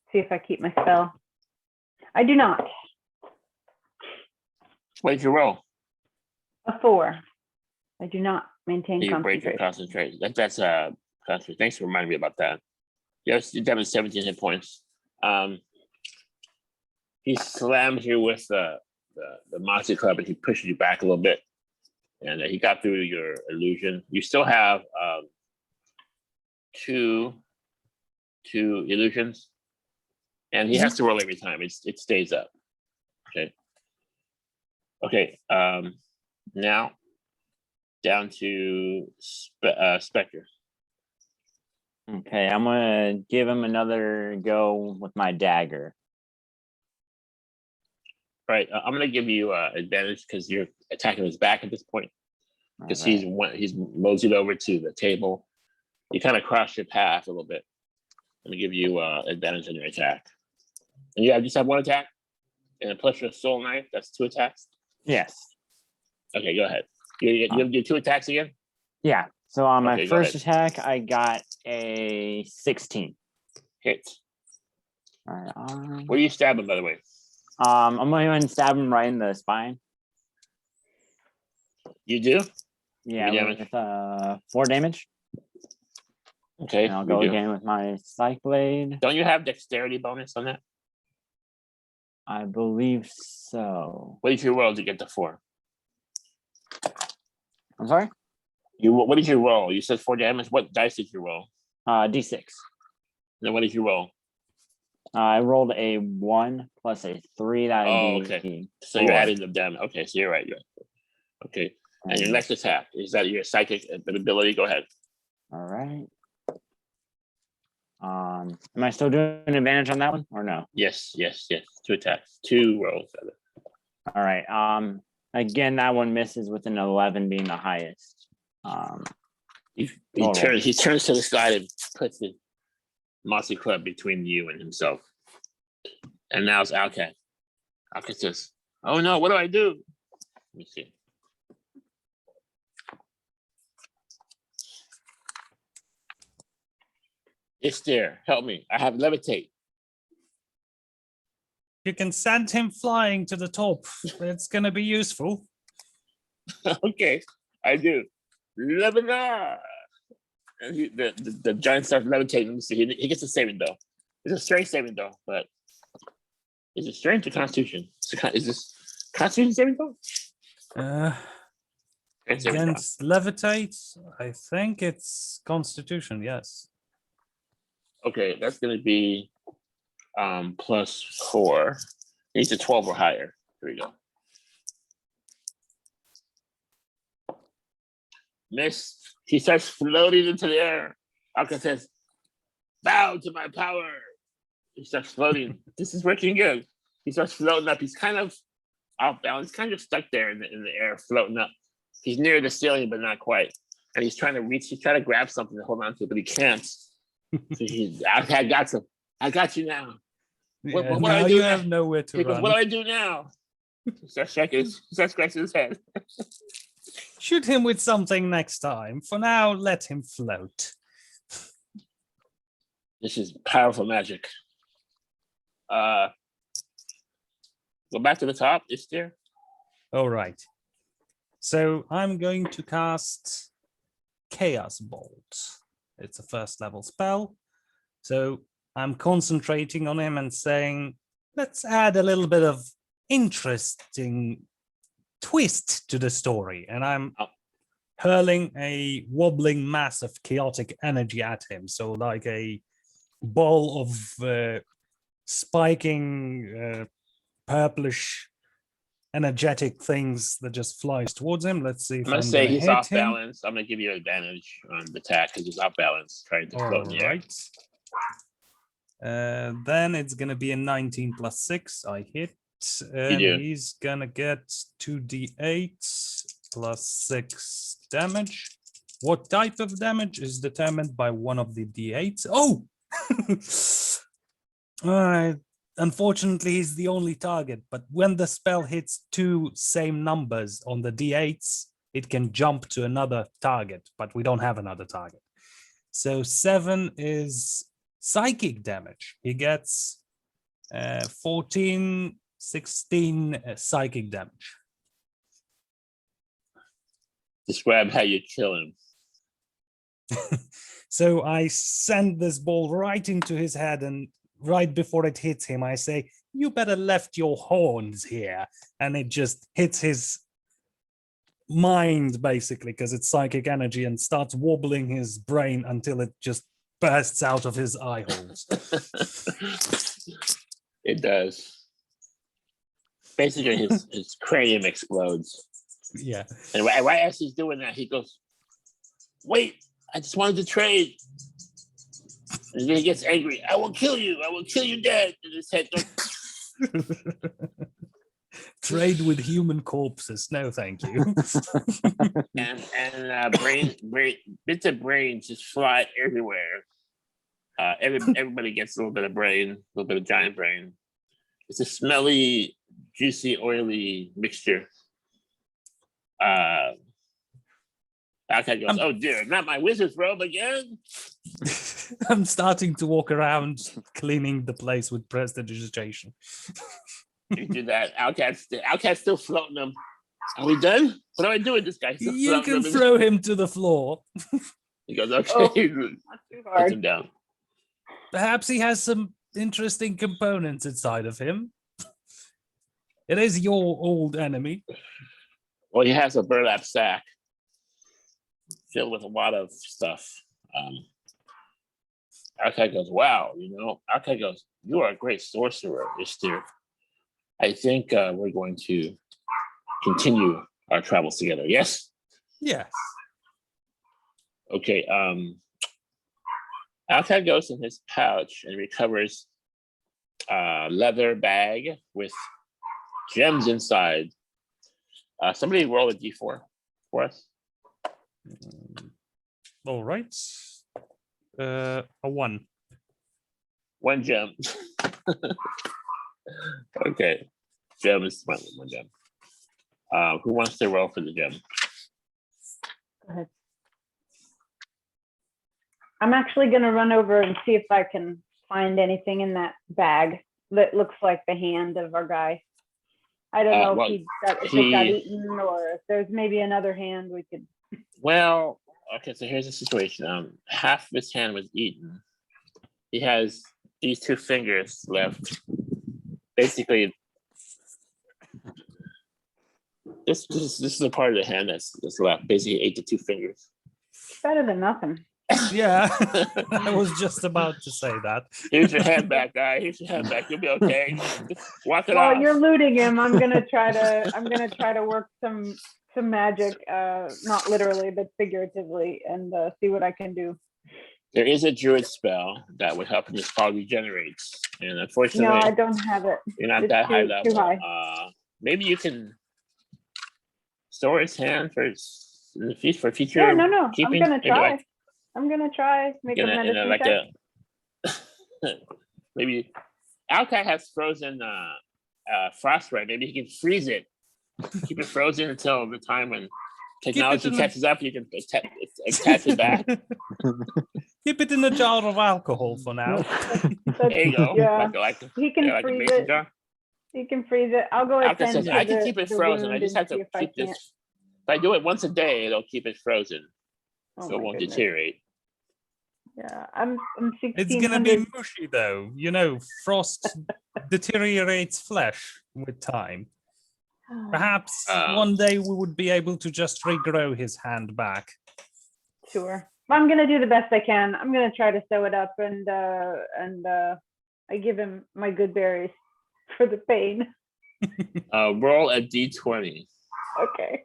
see if I keep my spell. I do not. What did you roll? A 4. I do not maintain You break your concentration. concentrate. That's concentrate. Thanks for reminding me about that. Yes, you damage 17 hit points. He slams you with the mossy club and he pushes you back a little bit. And he got through your illusion. You still have two illusions. And he has to roll every time. It stays up. Okay. Okay. Now down to Spectre. Okay, I'm gonna give him another go with my dagger. All right, I'm gonna give you advantage because you're attacking his back at this point. Because he's moseyed over to the table. You kind of crossed your path a little bit. I'm gonna give you advantage on your attack. And you just have 1 attack, and plus your soul knife. That's 2 attacks. Yes. Okay, go ahead. You have to do 2 attacks again. Yeah. So on my Okay, first attack, I got a 16. Hit. All right. Where are you stabbing, by the way? I'm going to go ahead and stab him right in the spine. You do? Yeah, damage. with 4 damage. Okay. And I'll go again with my Psych Blade. Don't you have dexterity bonus on that? I believe so. What did you roll to get the 4? I'm sorry? What did you roll? You said 4 damage. What dice did you roll? D6. Then what did you roll? I rolled a 1 plus a 3. That would be okay. So 4. you're adding them down. Okay, so you're right. Okay. And your next attack, is that your psychic ability? Go ahead. All right. Am I still doing an advantage on that one or no? Yes. 2 attacks. 2 rolls. All right. Again, that one misses with an 11 being the highest. He turns to the side and puts the mossy club between you and himself. And now it's Al-Kad. Al-Kad says, oh no, what do I do? Let me see. It's there. Help me. I have levitate. You can send him flying to the top. It's going to be useful. Okay, I do. Levitate. And the giant starts levitating. Let me see. He gets a saving though. It's a strength saving though, but is it strength or constitution? Is this constitution saving though? Against levitate, I think it's constitution, yes. Okay, that's gonna be +4. It needs a 12 or higher. Here we go. Miss. He starts floating into the air. Al-Kad says, bow to my power. He starts floating. This is working good. He starts floating up. He's kind of off balance, kind of stuck there in the air, floating up. He's near the ceiling, but not quite. And he's trying to grab something to hold on to, but he can't. So Al-Kad got some. I got you now. Yeah, What now do I do you now? have nowhere to He goes, run. what do I do now? He starts scratching his head. Shoot him with something next time. For now, let him float. This is powerful magic. Go back to the top. It's there. All right. So I'm going to cast Chaos Bolt. It's a 1st level spell. So I'm concentrating on him and saying, let's add a little bit of interesting twist to the story. And I'm hurling a wobbling mass of chaotic energy at him. So like a ball of spiking purplish energetic things that just flies towards him. Let's see if I'm gonna I'm say gonna he's hit off him. balance. I'm gonna give you advantage on the attack because he's off balance, trying to float in the air. Right. Then it's gonna be a 19 plus 6. I hit, and do. he's gonna get 2d8 plus 6 damage. What type of damage is determined by one of the d8s? Oh! All right. Unfortunately, he's the only target, but when the spell hits 2 same numbers on the d8s, it can jump to another target, but we don't have another target. So 7 is psychic damage. He gets 14, 16 psychic damage. Describe how you kill him. So I send this ball right into his head, and right before it hits him, I say, you better left your horns here. And it just hits his mind, basically, because it's psychic energy, and starts wobbling his brain until it just bursts out of his eye holes. It does. Basically, his cranium explodes. Yeah. And right as he's doing that, he goes, wait, I just wanted to trade. And then he gets angry. I will kill you. I will kill you dead. And his head goes. Trade with human corpses. No, thank you. and brain, bits of brain just fly everywhere. Everybody gets a little bit of brain, a little bit of giant brain. It's a smelly, juicy, oily mixture. Al-Kad goes, oh dear, not my wizard's robe again. I'm starting to walk around cleaning the place with prestidigitation. You do that. Al-Kad's still floating him. Are we done? What do I do with this guy? You can throw him to the floor. He goes, okay. Oh, not too Puts hard. him down. Perhaps he has some interesting components inside of him. It is your old enemy. Well, he has a burlap sack filled with a lot of stuff. Al-Kad goes, wow, Al-Kad goes, you are a great sorcerer, Ishtir. I think we're going to continue our travels together. Yes? Yes. Okay. Al-Kad goes in his pouch and recovers a leather bag with gems inside. Somebody roll a d4 for us. All right. A 1. 1 gem. Okay. Gem is 1 gem. Who wants to roll for the gem? Go ahead. I'm actually going to run over and see if I can find anything in that bag that looks like the hand of our guy. I don't know if it got eaten, or if there's maybe another hand we could. Well, okay, so here's the situation. Half of his hand was eaten. He has these 2 fingers left. Basically, this is a part of the hand that's left. Basically, 8 to 2 fingers. Better than nothing. Yeah, I was just about to say that. Here's your hand back, guy. Here's your hand back. You'll be okay. Just walk it Well, off. you're looting him. I'm gonna try to work some magic, not literally but figuratively, and see what I can do. There is a druid spell that would help him as fog regenerates, and unfortunately, No, I don't have it. you're not It's that high too level. high. Maybe you can store his hand for future. Yeah, no. Keeping. I'm gonna try. Make a medicine check. Maybe Al-Kad has frozen frostbite. Maybe he can freeze it. Keep it frozen until the time when technology catches up. You can attach it back. Keep it in a jar of alcohol for now. There you go. Yeah. Like He can like freeze it. jar. He can freeze it. I'll go Al-Kad attend says, to I can keep it the frozen. I wound just and have to see if I keep can't. this. If I do it once a day, it'll keep it frozen. Oh So it my won't goodness. deteriorate. Yeah, I'm It's gonna be 1600. mushy though. You know, frost deteriorates flesh with time. Perhaps one day we would be able to just regrow his hand back. Sure. I'm gonna do the best I can. I'm gonna try to sew it up, and I give him my good berries for the pain. Roll a d20. Okay.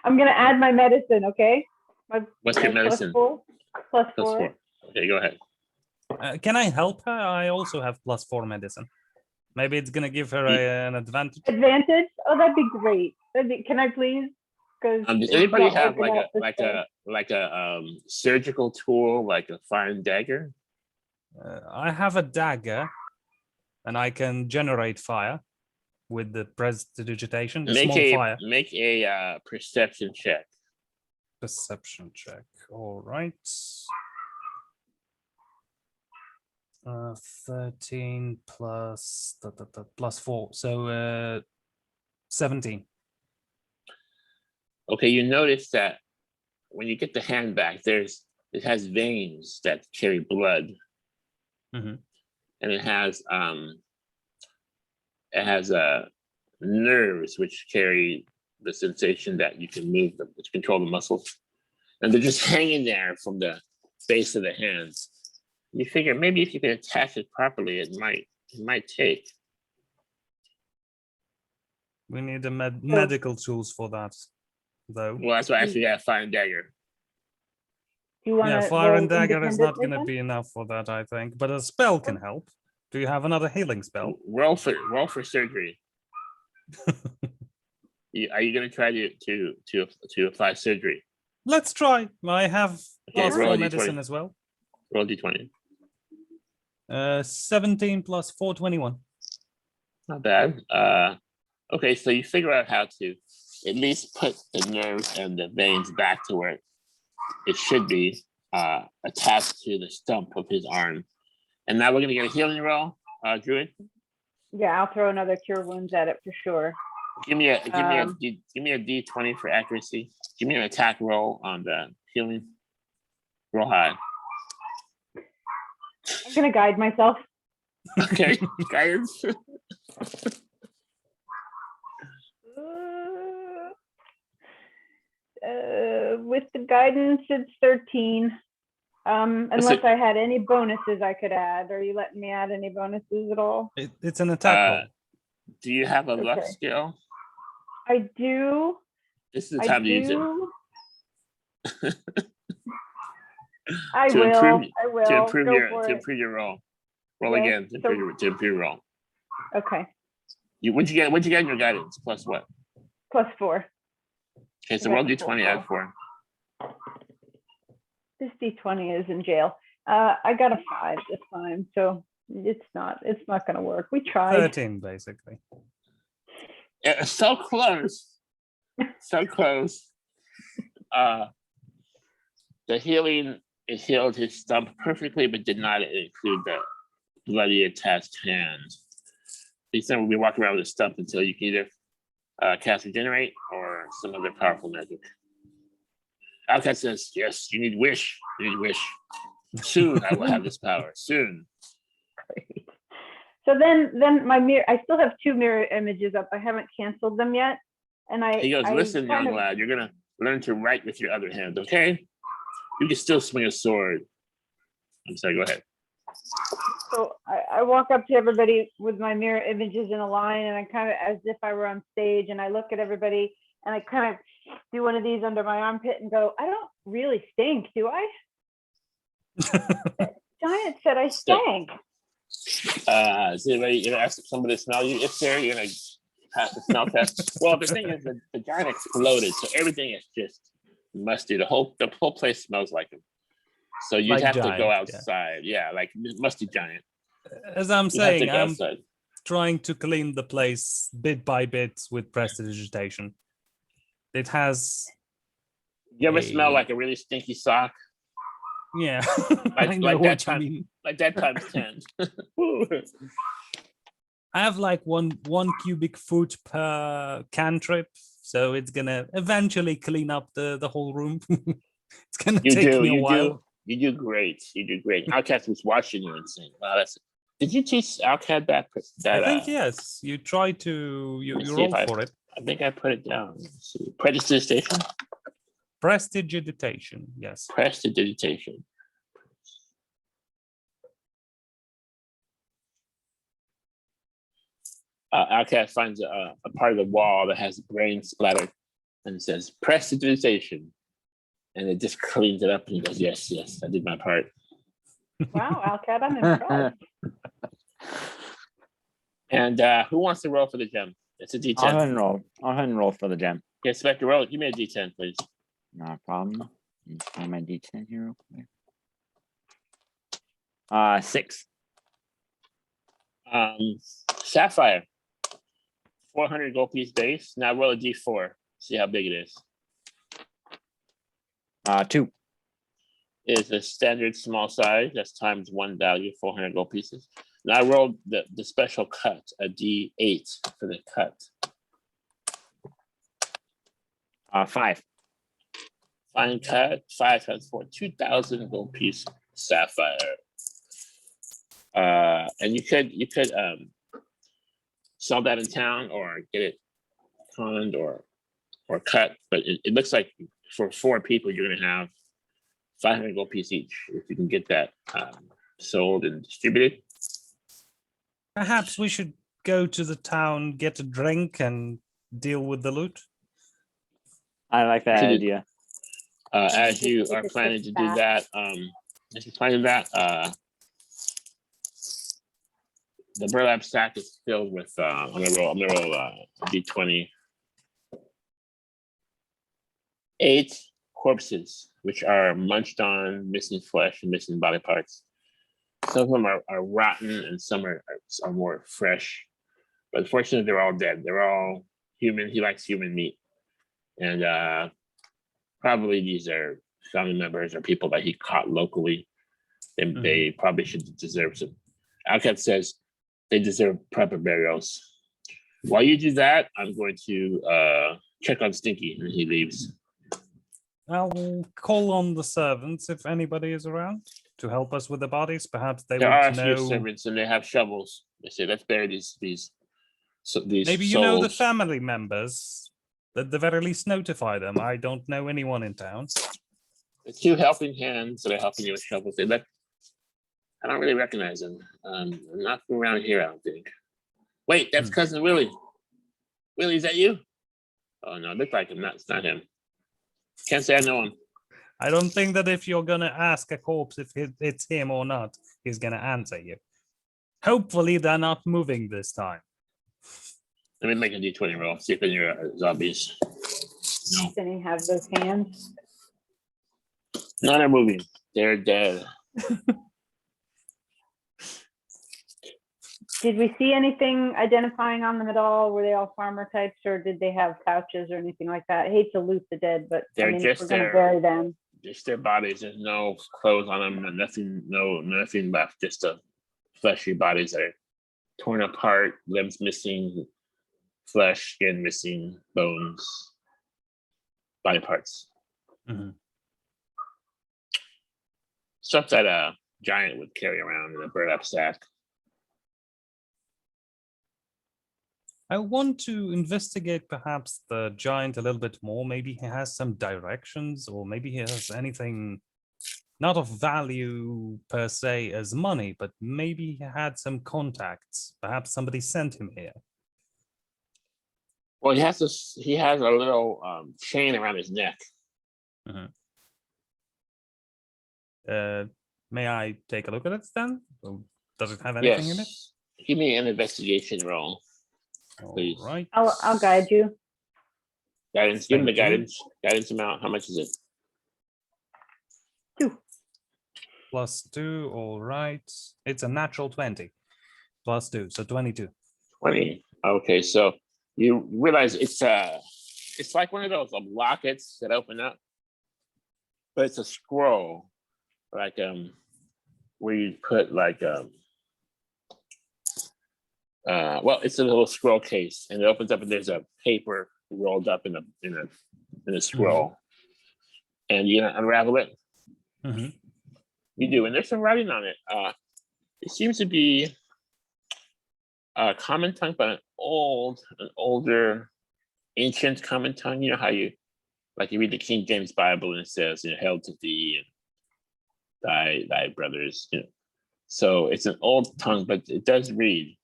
I'm gonna add my medicine. Okay. What's your medicine? +4. Plus 4. Okay, go ahead. Can I help her? I also have +4 medicine. Maybe it's gonna give her an advantage. Advantage? Oh, that'd be great. Can I please? Because Does anybody have like a surgical tool, like a fine dagger? I have a dagger, and I can generate fire with the prestidigitation. The small fire. Make a perception check. Perception check. All right. 13 plus +4, so 17. Okay, you notice that when you get the hand back, it has veins that carry blood, Mhm. and it has nerves which carry the sensation that you can move them, which control the muscles, and they're just hanging there from the base of the hands. You figure maybe if you can attach it properly, it might take. We need the medical tools for that, though. Well, that's why I actually got a fine dagger. Do you want Yeah, to fire and dagger is not going to be enough for that, I think. But a spell can help. Do you have another healing spell? Roll for surgery. Are you going to try to apply surgery? Let's try. I have Okay, roll +4 a medicine d20. as well. Roll d20. 17 plus 4, 21. Not bad. Okay, so you figure out how to at least put the nerves and the veins back to where it should be, attached to the stump of his arm. And now we're gonna get a healing roll, Druid. Yeah, I'll throw another cure wounds at it for sure. Give me a d20 for accuracy. Give me an attack roll on the healing. Roll high. I'm gonna guide myself. Okay, guys. With the guidance, it's 13. Unless I had any bonuses I could add. Are you letting me add any bonuses at all? It's an attack roll. Do you have a luck skill? I do. This is the time to use it. I will. To improve your roll. Roll again to improve your roll. Okay. What'd you get in your guidance? Plus what? +4. Okay, so roll d20, add 4. This d20 is in jail. I got a 5 this time, so it's not gonna work. We tried. 13, basically. Yeah, so close. So close. The healing, it healed his stump perfectly, but did not include the bloody attached hands. He said we'll be walking around with a stump until you can either cast Regenerate or some other powerful magic. Al-Kad says, yes, you need wish. You need wish. Soon I will have this power. Soon. Great. So then my mirror, I still have 2 mirror images up. I haven't canceled them yet. And he goes, listen, young lad, you're gonna learn to write with your other hand, okay? You can still swing a sword. I'm sorry, go ahead. So I walk up to everybody with my mirror images in a line, and I kind of, as if I were on stage, and I look at everybody and I kind of do one of these under my armpit and go, I don't really stink, do I? Giant said I stank. Is anybody gonna ask somebody to smell you? If they're gonna pass the smell test. Well, the thing is, the giant exploded, so everything is just musty. The whole place smells like him. So you Like have giant, to go outside. Yeah, like musty giant. As I'm saying, I'm outside. trying to clean the place bit by bit with prestidigitation. It has. You ever smell like a really stinky sock? Yeah, Like that times 10. I have like one cubic foot per cantrip, so it's gonna eventually clean up the whole room. It's gonna take me a while. You do great. You do great. Al-Kad was watching you and saying, "Wow, that's." Did you teach Al-Kad that? I think yes. You try to you see roll if for it. I think I put it down. Let's see. Prestidigitation. Prestidigitation. Yes. Prestidigitation. Al-Kad finds a part of the wall that has brain splattered and it says prestidigitation. And it just cleans it up and he goes, yes, I did my part. Wow, Al-Kad, I'm impressed. And who wants to roll for the gem? It's a D10. I'll go ahead and roll for the gem. Yeah, Spectre, roll. Give me a D10, please. No problem. Let me find my D10 here real quick. 6. Sapphire. 400 gold piece base. Now roll a D4. See how big it is. 2. Is a standard small size. That's times 1 value, 400 gold pieces. Now I rolled the special cut, a D8 for the cut. 5. Fine cut, 5 times 4, 2,000 gold piece sapphire. And you could sell that in town or get it conned or cut, but it looks like for 4 people you're gonna have 500 gold piece each if you can get that sold and distributed. Perhaps we should go to the town, get a drink, and deal with the loot. I like that Should- idea. As you It's are a planning to do kickback. that, the burlap sack is filled with. I'm gonna roll D20. 8 corpses, which are munched on, missing flesh and missing body parts. Some of them are rotten, and some are more fresh. But unfortunately, they're all dead. They're all human. He likes human meat, and probably these are family members or people that he caught locally. And they probably should deserve some. Al-Kad says they deserve proper burials. While you do that, I'm going to check on Stinky, and he leaves. I'll call on the servants if anybody is around to help us with the bodies. Perhaps they There are a would few know. servants, and they have shovels. They say, "Let's bury these Maybe you know the souls." family members. At the very least, notify them. I don't know anyone in town. The 2 helping hands that are helping you with shovels. They look. I don't really recognize them. Not from around here, I don't think. Wait, that's cousin Willie. Willie, is that you? Oh no, it looks like him. It's not him. Can't say I know him. I don't think that if you're gonna ask a corpse if it's him or not, he's gonna answer you. Hopefully, they're not moving this time. Let me make a D20 roll. See if any are zombies. No, Didn't he have those hands? none are moving. They're dead. Did we see anything identifying on them at all? Were they all farmer types, or did they have pouches or anything like that? I hate to loot the dead, but They're I mean, if just we're going to there. bury them. Just their bodies. There's no clothes on them. And nothing left. Just the fleshy bodies that are torn apart, limbs missing, flesh, skin missing, bones, body parts. Mhm. Stuff that a giant would carry around in a burlap sack. I want to investigate perhaps the giant a little bit more. Maybe he has some directions, or maybe he has anything not of value per se as money, but maybe he had some contacts. Perhaps somebody sent him here. Well, he has a little chain around his neck. May I take a look at it then? Or does it have anything in it? Yes. Give me an investigation roll. Please. All right. I'll guide you. Guidance. Give him the Thank you. guidance. Guidance amount. How much is it? 2. +2. All right. It's a natural 20. +2, so 22. 20. Okay, so you realize it's like one of those lockets that open up, but it's a scroll, like where you put like well, it's a little scroll case, and it opens up, and there's a paper rolled up in a scroll, and you unravel it. Mhm. You do, and there's some writing on it. It seems to be a common tongue, but an older, ancient common tongue. You know how you read the King James Bible and it says, "Hail to thee and thy brothers." So it's an old tongue, but it does read.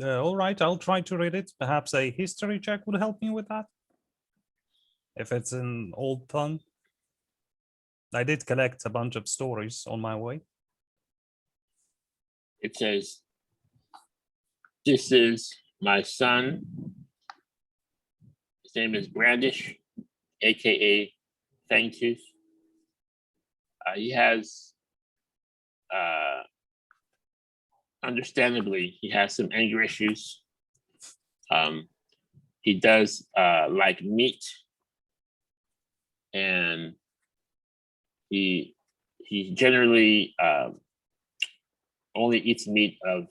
All right, I'll try to read it. Perhaps a history check would help me with that. If it's an old tongue. I did collect a bunch of stories on my way. It says, "This is my son. His name is Brandish, aka Fangtooth. He has, understandably, he has some anger issues. He does like meat, and he generally only eats meat of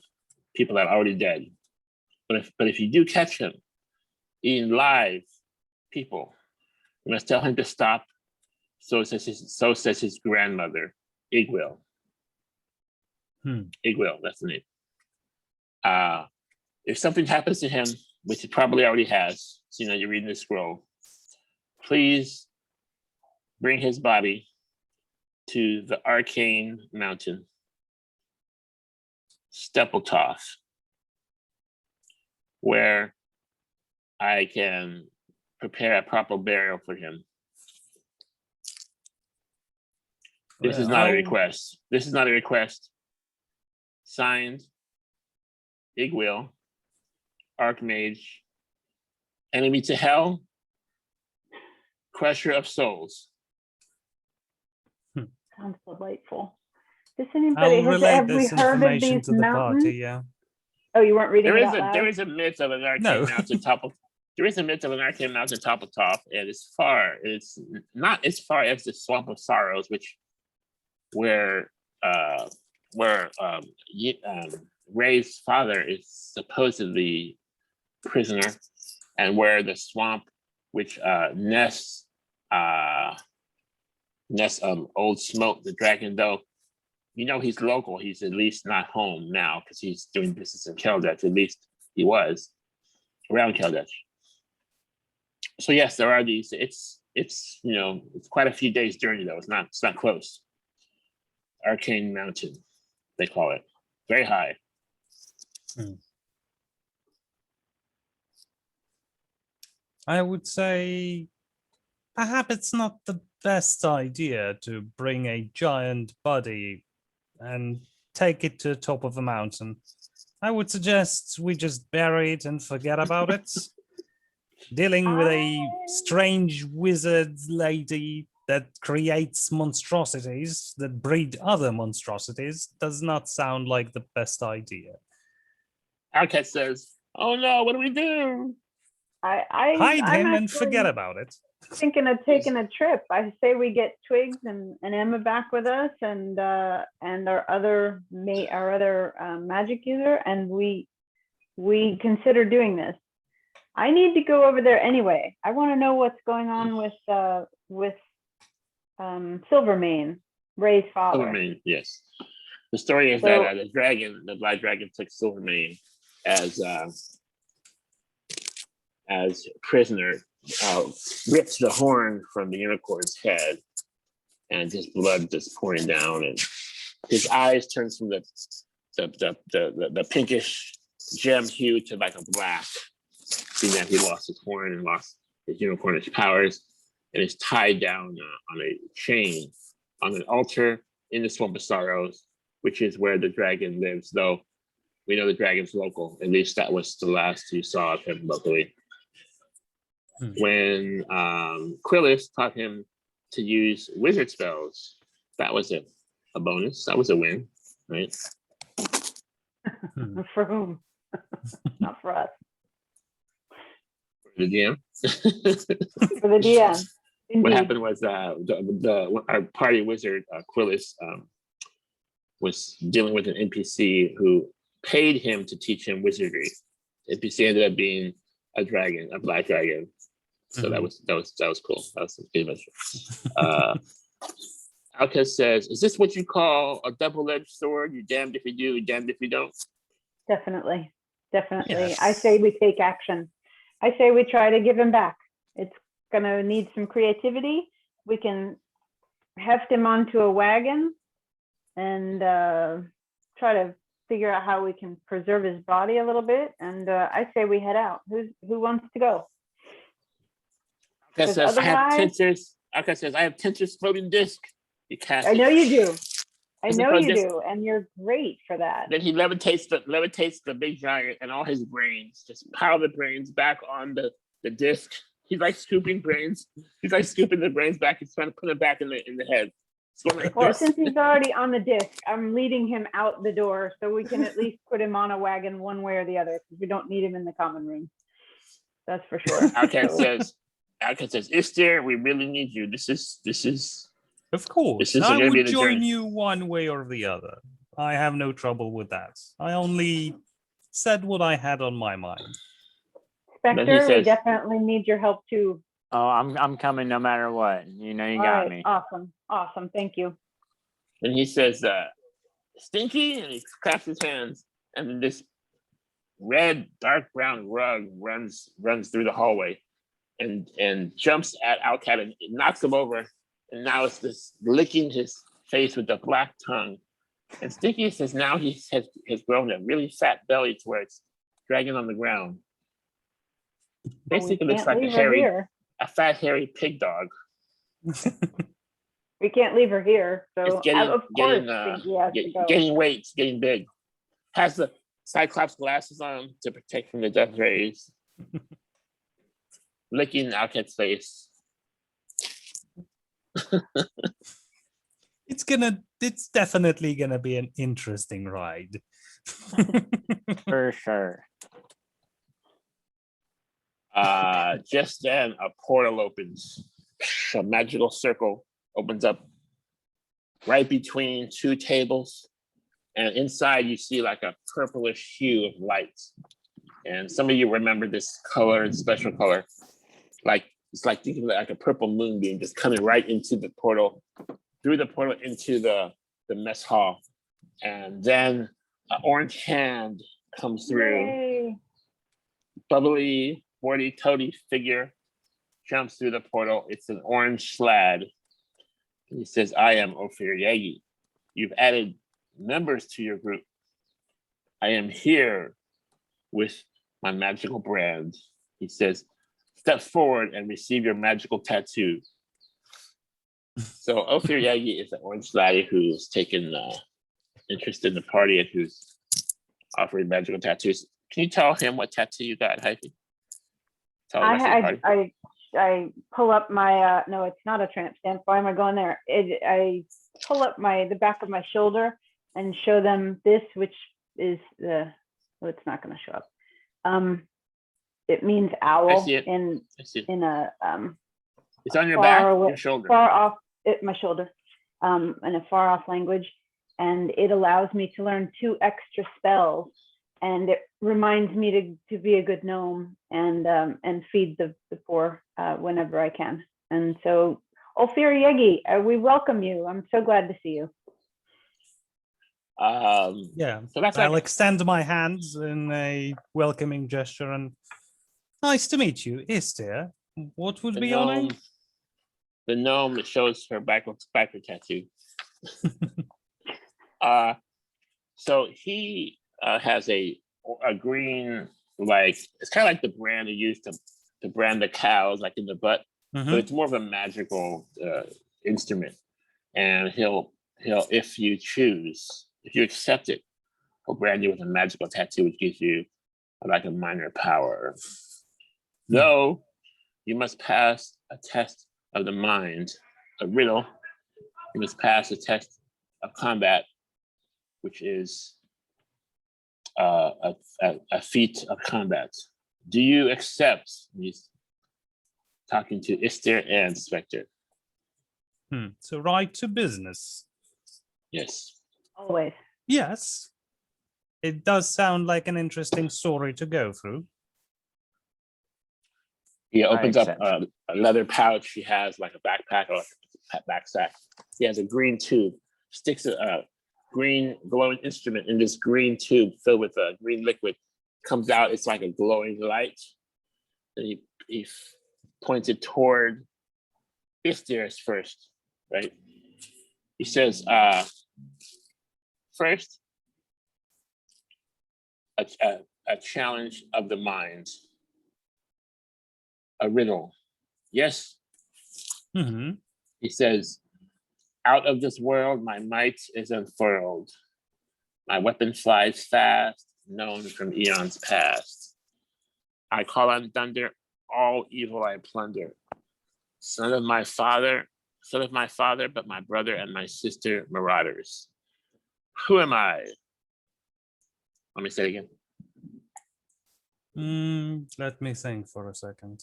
people that are already dead. But if you do catch him eating live people, you must tell him to stop. So says his grandmother, Igwil. Igwil, that's the name. If something happens to him, which it probably already has, so you're reading the scroll, please bring his body to the arcane mountain, Stepletov, where I can prepare a proper burial for him. This is not a request. This is not a request. Signed, Igwil, Archmage, enemy to hell, crusher of souls. Sounds delightful. Does anybody have we heard of these to the mountains? party, yeah. Oh, you weren't reading it out loud? There is a myth of an arcane mountain top of. There is a myth of an arcane mountain top, and it's not as far as the Swamp of Sorrows, where Ray's father is supposedly prisoner, and where the swamp, which nests Old Smoke, the dragon, though he's local, he's at least not home now because he's doing business in Keldech. At least he was around Keldech. So yes, there are these. It's quite a few days journey though. It's not close. Arcane Mountain, they call it. Very high. I would say perhaps it's not the best idea to bring a giant body and take it to the top of a mountain. I would suggest we just bury it and forget about it. Dealing with a strange wizard lady that creates monstrosities that breed other monstrosities does not sound like the best idea. Al-Kad says, "Oh no, what do we do?" Hide him and forget about it. Thinking of taking a trip. I say we get Twigs and Emma back with us, and our other magic user, and we consider doing this. I need to go over there anyway. I want to know what's going on with Silvermane, Ray's father. Silvermane, yes. The story is that the Black Dragon took Silvermane as prisoner, ripped the horn from the unicorn's head, and just blood just pouring down, and his eyes turns from the pinkish gem hue to like a black, seeing that he lost his horn and lost his unicornish powers, and is tied down on a chain on an altar in the Swamp of Sorrows, which is where the dragon lives, though we know the dragon's local. At least that was the last you saw of him locally. When Quillis taught him to use wizard spells, that was a bonus. That was a win, right? For whom? Not for us. For the DM. For the DM. Indeed. What happened was our party wizard, Quillis, was dealing with an NPC who paid him to teach him wizardry. The NPC ended up being a dragon, a black dragon. So that was cool. That was good. Al-Kad says, "Is this what you call a double-edged sword? You damned if you do, you damned if you don't." Definitely. Definitely. I Yes. say we take action. I say we try to give him back. It's going to need some creativity. We can heft him onto a wagon and try to figure out how we can preserve his body a little bit. And I say we head out. Who wants to go? Al-Kad Because says, "I have otherwise, tensors." Al-Kad says, "I have tensors floating disc." He casts I know it. you do. I Doesn't know float you disc. do, and you're great for that. Then he levitates the big giant and all his brains, just pile the brains back on the disc. He's like scooping brains. He's like scooping the brains back. He's trying to put them back in the head. It's going like Well, this. since he's already on the disc, I'm leading him out the door so we can at least put him on a wagon one way or the other because we don't need him in the common room. That's for sure. Al-Kad So, says, "Istir, we really need you. This is Of course, is I gonna be would the join journey." you one way or the other. I have no trouble with that. I only said what I had on my mind. Then he Spectre, we says- definitely need your help too. Oh, I'm coming no matter what. You know, you All got right, me. awesome. Thank you. And he says, "Stinky," and he claps his hands, and then this red, dark brown rug runs through the hallway, and jumps at Al-Kad and knocks him over. And now it's this licking his face with the black tongue. And Stinky says now he has grown a really fat belly to where it's dragging on the ground. Basically, looks like a fat hairy pig dog. We can't leave her here. So It's of course, Stinky has to go. getting weight, it's getting big. Has the Cyclops glasses on to protect from the death rays. Licking Al-Kad's face. It's definitely gonna be an interesting ride. For sure. Just then a portal opens. A magical circle opens up right between two tables. And inside you see like a purplish hue of light. And some of you remember this color and special color. Like it's like thinking like a purple moonbeam just coming right into the portal, through the portal into the mess hall. And then an orange hand comes through. Yay. Bubbly, warty, toady figure jumps through the portal. It's an orange Sladd. He says, "I am Ophir Yagi. You've added members to your group. I am here with my magical brand." He says, "Step forward and receive your magical tattoo." So Ophir Yagi is an orange laddie who's taken interest in the party and who's offering magical tattoos. Can you tell him what tattoo you got, Hyphy? Tell the rest of the party. I pull up my no, it's not a tramp stamp. Why am I going there? I pull up the back of my shoulder and show them this, which is well, it's not going to show up. It means owl I see it. in a It's on your far back, away- your shoulder. far off my shoulder, in a far off language, and it allows me to learn 2 extra spells, and it reminds me to be a good gnome and feed the poor whenever I can. And so, Ophir Yagi, we welcome you. I'm so glad to see you. Yeah, So that's I'll like, extend my hands in a welcoming gesture and nice to meet you, Istir. What would the be your name? gnome, the gnome that shows her backer tattoo. So he has a green, like it's kind of like the brand they use to brand the cows, like in the butt. Mhm. But it's more of a magical instrument, and he'll if you choose, if you accept it, he'll brand you with a magical tattoo, which gives you like a minor power. Though you must pass a test of the mind, a riddle. You must pass a test of combat, which is a feat of combat. Do you accept? He's talking to Istir and Spectre. So right to business. Yes. Always. Yes. It does sound like an interesting story to go through. He opens up accept. a leather pouch. He has like a backpack or backpack. He has a green tube, sticks a green glowing instrument in this green tube filled with a green liquid. Comes out, it's like a glowing light. And he points it toward Isthiris first, right? He says, first, a challenge of the mind, a riddle. Yes. Mm-hmm. He says, out of this world, my might is unfurled. My weapon flies fast, known from eons past. I call on thunder, all evil I plunder. Son of my father, but my brother and my sister marauders. Who am I? Let me say it again. Let me think for a second.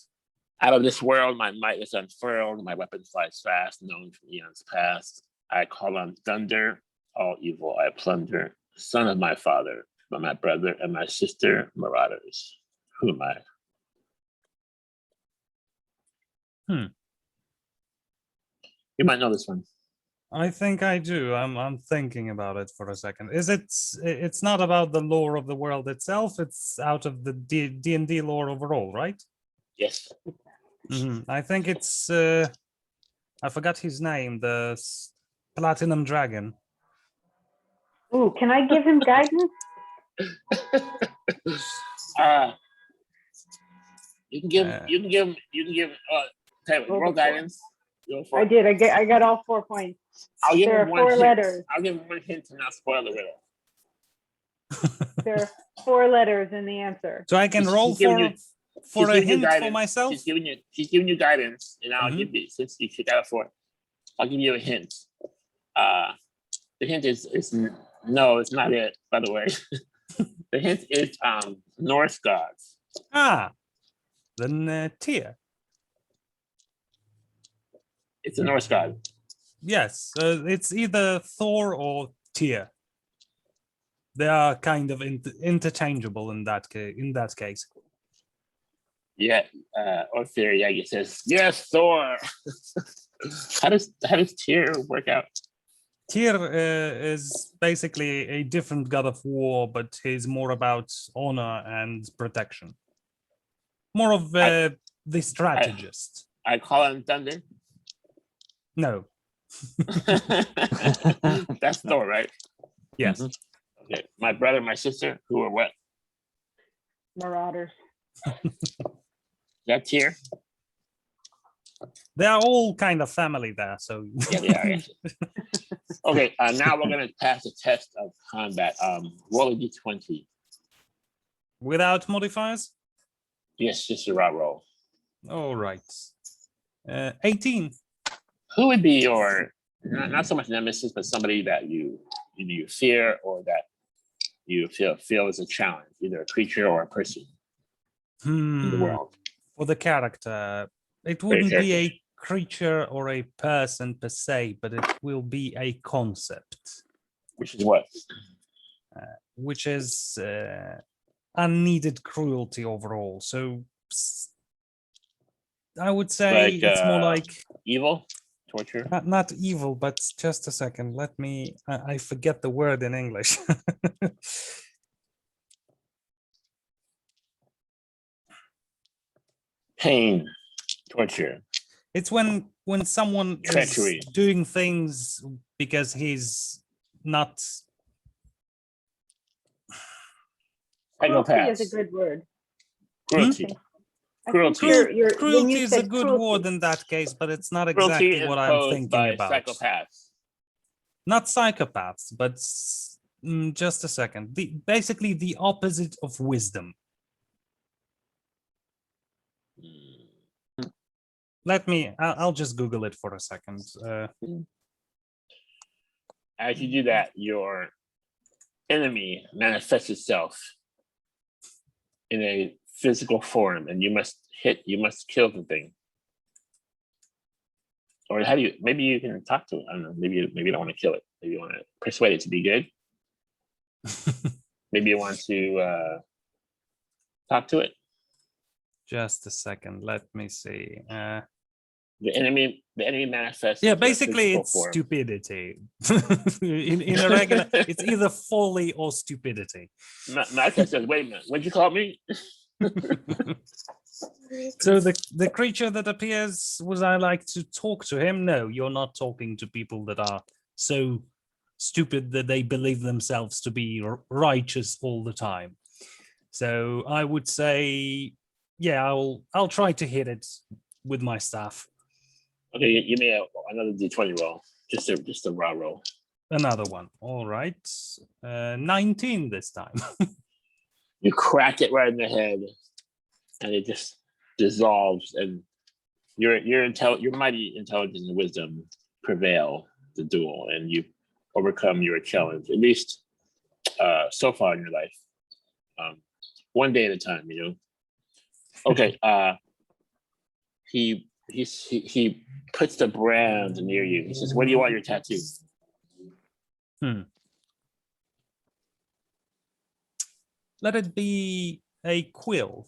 Out of this world, my might is unfurled. My weapon flies fast, known from eons past. I call on thunder, all evil I plunder. Son of my father, but my brother and my sister marauders. Who am I? You might know this one. I think I do. I'm thinking about it for a second. It's not about the lore of the world itself, it's out of the D&D lore overall, right? Yes. I think it's I forgot his name, the Platinum Dragon. Ooh, can I give him guidance? You can give roll guidance. I did. I got all 4 points. I'll give There him are one 4 hint. letters. I'll give him one hint to not spoil the riddle. There are 4 letters in the answer. So I can roll She's giving for a giving you hint for guidance. myself? She's giving you guidance, and I'll Mhm. give you, since you got a 4, I'll give you a hint. The hint is no, it's not it, by the way. The hint is Norse gods. Then Tyr. It's a Norse god. Yes, it's either Thor or Tyr. They are kind of interchangeable in that case. Yeah, Ophir Yagi says, yes, Thor. how does Tyr work out? Tyr is basically a different god of war, but he's more about honor and protection. More of the strategist. I call him Thunder. No. That's Thor, right? Yes. Okay. My brother, my sister, who are what? Marauders. That Tyr? They are all kind of family there, so Yeah, they are. Okay, now we're gonna pass a test of combat. Roll a d20. Without modifiers? Yes, just a raw roll. All right. 18. Who would be your not so much nemesis, but somebody that you fear or that you feel is a challenge, either a creature or a person in the world? For the character, it wouldn't be a creature or a person per se, but it will be a concept. Which is what? Which is unneeded cruelty overall. So I would say Like, it's more like evil, torture. not evil, but just a second. Let me. I forget the word in English. Pain, torture. It's when someone Treachery. is doing things because he's not. Cruelty Psychopaths. is a good word. Cruelty. I think Cruelty. when Cruelty you is a said good cruelty- word in that case, but it's not Cruelty exactly what I'm imposed thinking by about. psychopaths. Not psychopaths, but just a second. Basically the opposite of wisdom. I'll just Google it for a second. As you do that, your enemy manifests itself in a physical form, and you must kill the thing. Or how do you? Maybe you can talk to it. I don't know. Maybe you don't want to kill it. Maybe you want to persuade it to be good. Maybe you want to talk to it. Just a second. Let me see. The enemy manifests. Yeah, into a basically physical it's form. stupidity. in a regular, it's either folly or stupidity. Manifest says, "Wait a minute, what'd you call me?" So the creature that appears, would I like to talk to him? No, you're not talking to people that are so stupid that they believe themselves to be righteous all the time. So I would say, yeah, I'll try to hit it with my staff. Okay, you may another d20 roll, just a raw roll. Another one. All right. 19 this time. You crack it right in the head, and it just dissolves, and your mighty intelligence and wisdom prevail the duel, and you overcome your challenge, at least so far in your life. One day at a time, you know. Okay. He puts the brand near you. He says, "Where do you want your tattoo?" Let it be a quill.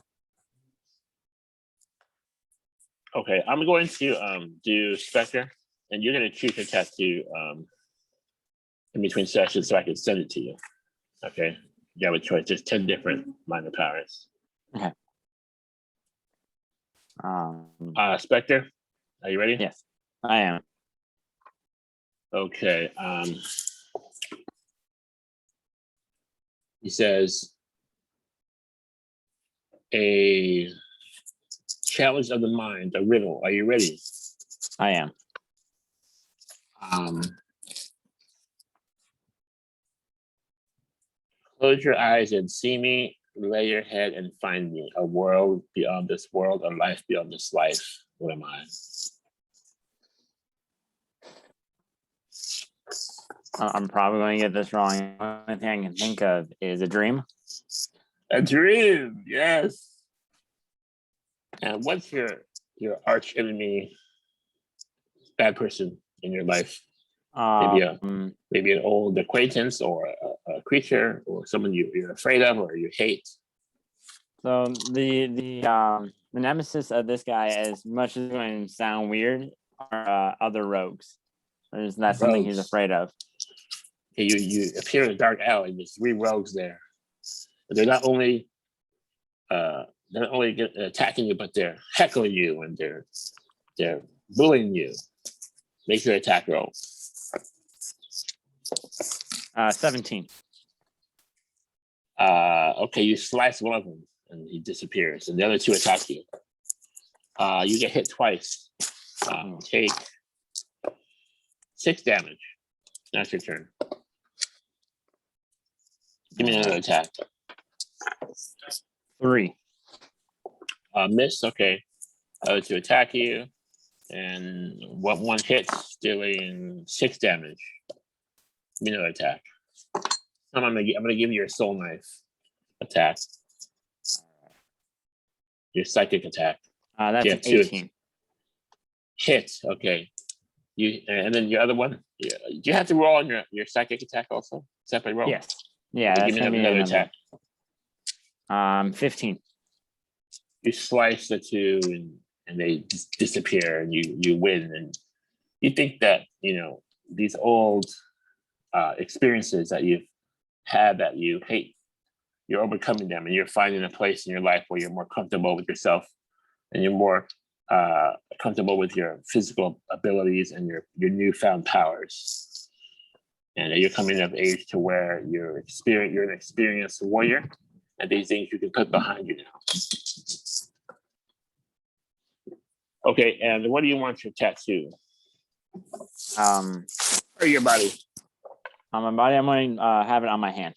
Okay, I'm going to do Spectre, and you're going to choose your tattoo in between sessions so I can send it to you. Okay, you have a choice. There's 10 different minor powers. Okay. Spectre, are you ready? Yes, I am. Okay. He says, a challenge of the mind, a riddle. Are you ready? I am. Close your eyes and see me. Lay your head and find me. A world beyond this world, a life beyond this life. What am I? I'm probably going to get this wrong. The only thing I can think of is a dream. A dream, yes. And what's your arch enemy, bad person in your life? Maybe an old acquaintance or a creature or someone you're afraid of or you hate. So the nemesis of this guy, as much as it's going to sound weird, are other rogues. That's something he's afraid of. Okay, you appear in a dark alley. There's 3 rogues there. But they're not only attacking you, but they're heckling you and they're bullying you. Make your attack roll. 17. Okay, you slice one of them and he disappears, and the other 2 attack you. You get hit twice. Take 6 damage. That's your turn. Give me another attack. 3. Miss. Okay. Other 2 attack you, and one hits, dealing 6 damage. Give me another attack. I'm gonna give you your soul knife attack. Your psychic attack. That's an 18. Hit. Okay. And then your other one. Yeah. Do you have to roll on your psychic attack also? Separate roll. Yes. Yeah. Okay, That's give me another attack. 15. You slice the 2 and they disappear, and you win. And you think that these old experiences that you've had that you hate, you're overcoming them, and you're finding a place in your life where you're more comfortable with yourself, and you're more comfortable with your physical abilities and your newfound powers. And you're coming of age to where you're an experienced warrior, and these things you can put behind you now. Okay, and what do you want your tattoo? Or your body? On my body, I'm going to have it on my hand.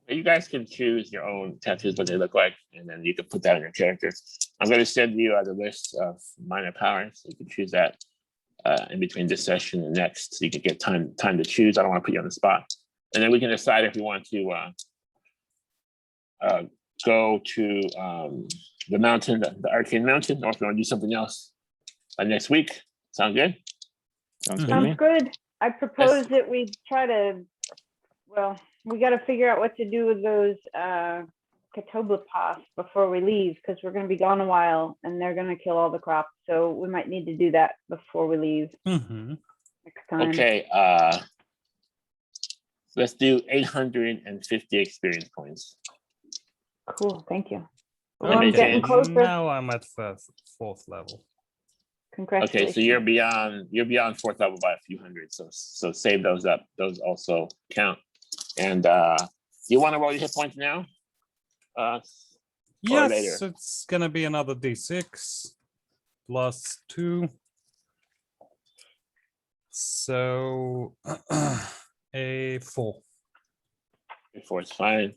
You guys can choose your own tattoos, what they look like, and then you can put that on your character. I'm going to send you the list of minor powers. You can choose that in between this session and next, so you can get time to choose. I don't want to put you on the spot. And then we can decide if we want to go to the mountain, the Arcane Mountain, or if you want to do something else next week. Sound good? Sounds good. I propose that we try to, we got to figure out what to do with those Katoblipas before we leave because we're going to be gone a while and they're going to kill all the crops. So we might need to do that before we leave next time. Okay, let's do 850 experience points. Cool. Thank you. That Well, I'm makes getting sense. closer. Now I'm at fourth level. Congratulations. Okay, so you're beyond fourth level by a few hundred. So save those up. Those also count. And you want to roll your hit points now? Yes, later? it's gonna be another d6 plus 2. So a 4 Four is fine.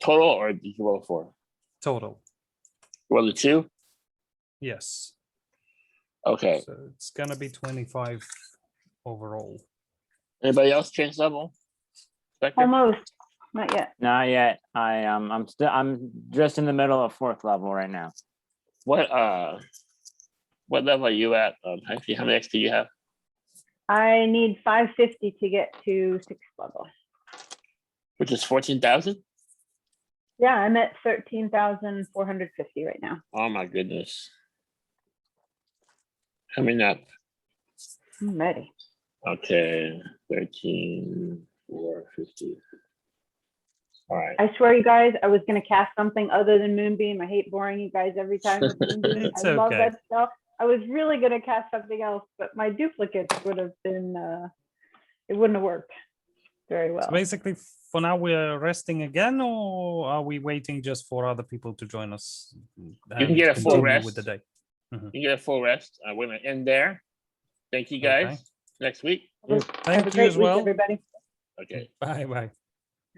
Total, or did you roll a 4? total. Roll a 2? Yes. Okay. So it's gonna be 25 overall. Anybody else change level? Spectre? Almost. Not yet. Not yet. I'm just in the middle of fourth level right now. What level are you at? Actually, how many XP do you have? I need 550 to get to 6th level. Which is 14,000? Yeah, I'm at 13,450 right now. Oh my goodness. Coming up. I'm ready. Okay, 13,450. All right. I swear, you guys, I was going to cast something other than Moonbeam. I hate boring you guys every time with Moonbeam. It's I love okay. that stuff. I was really going to cast something else, but my duplicates would have been, it wouldn't have worked very well. So basically, for now, we're resting again, or are we waiting just for other people to join us? You can get a full continue rest. with the day. You get a full rest. We're going to end there. Thank you guys. Okay. Next week. Have a Thank you great as week, well. everybody. Okay. Bye bye.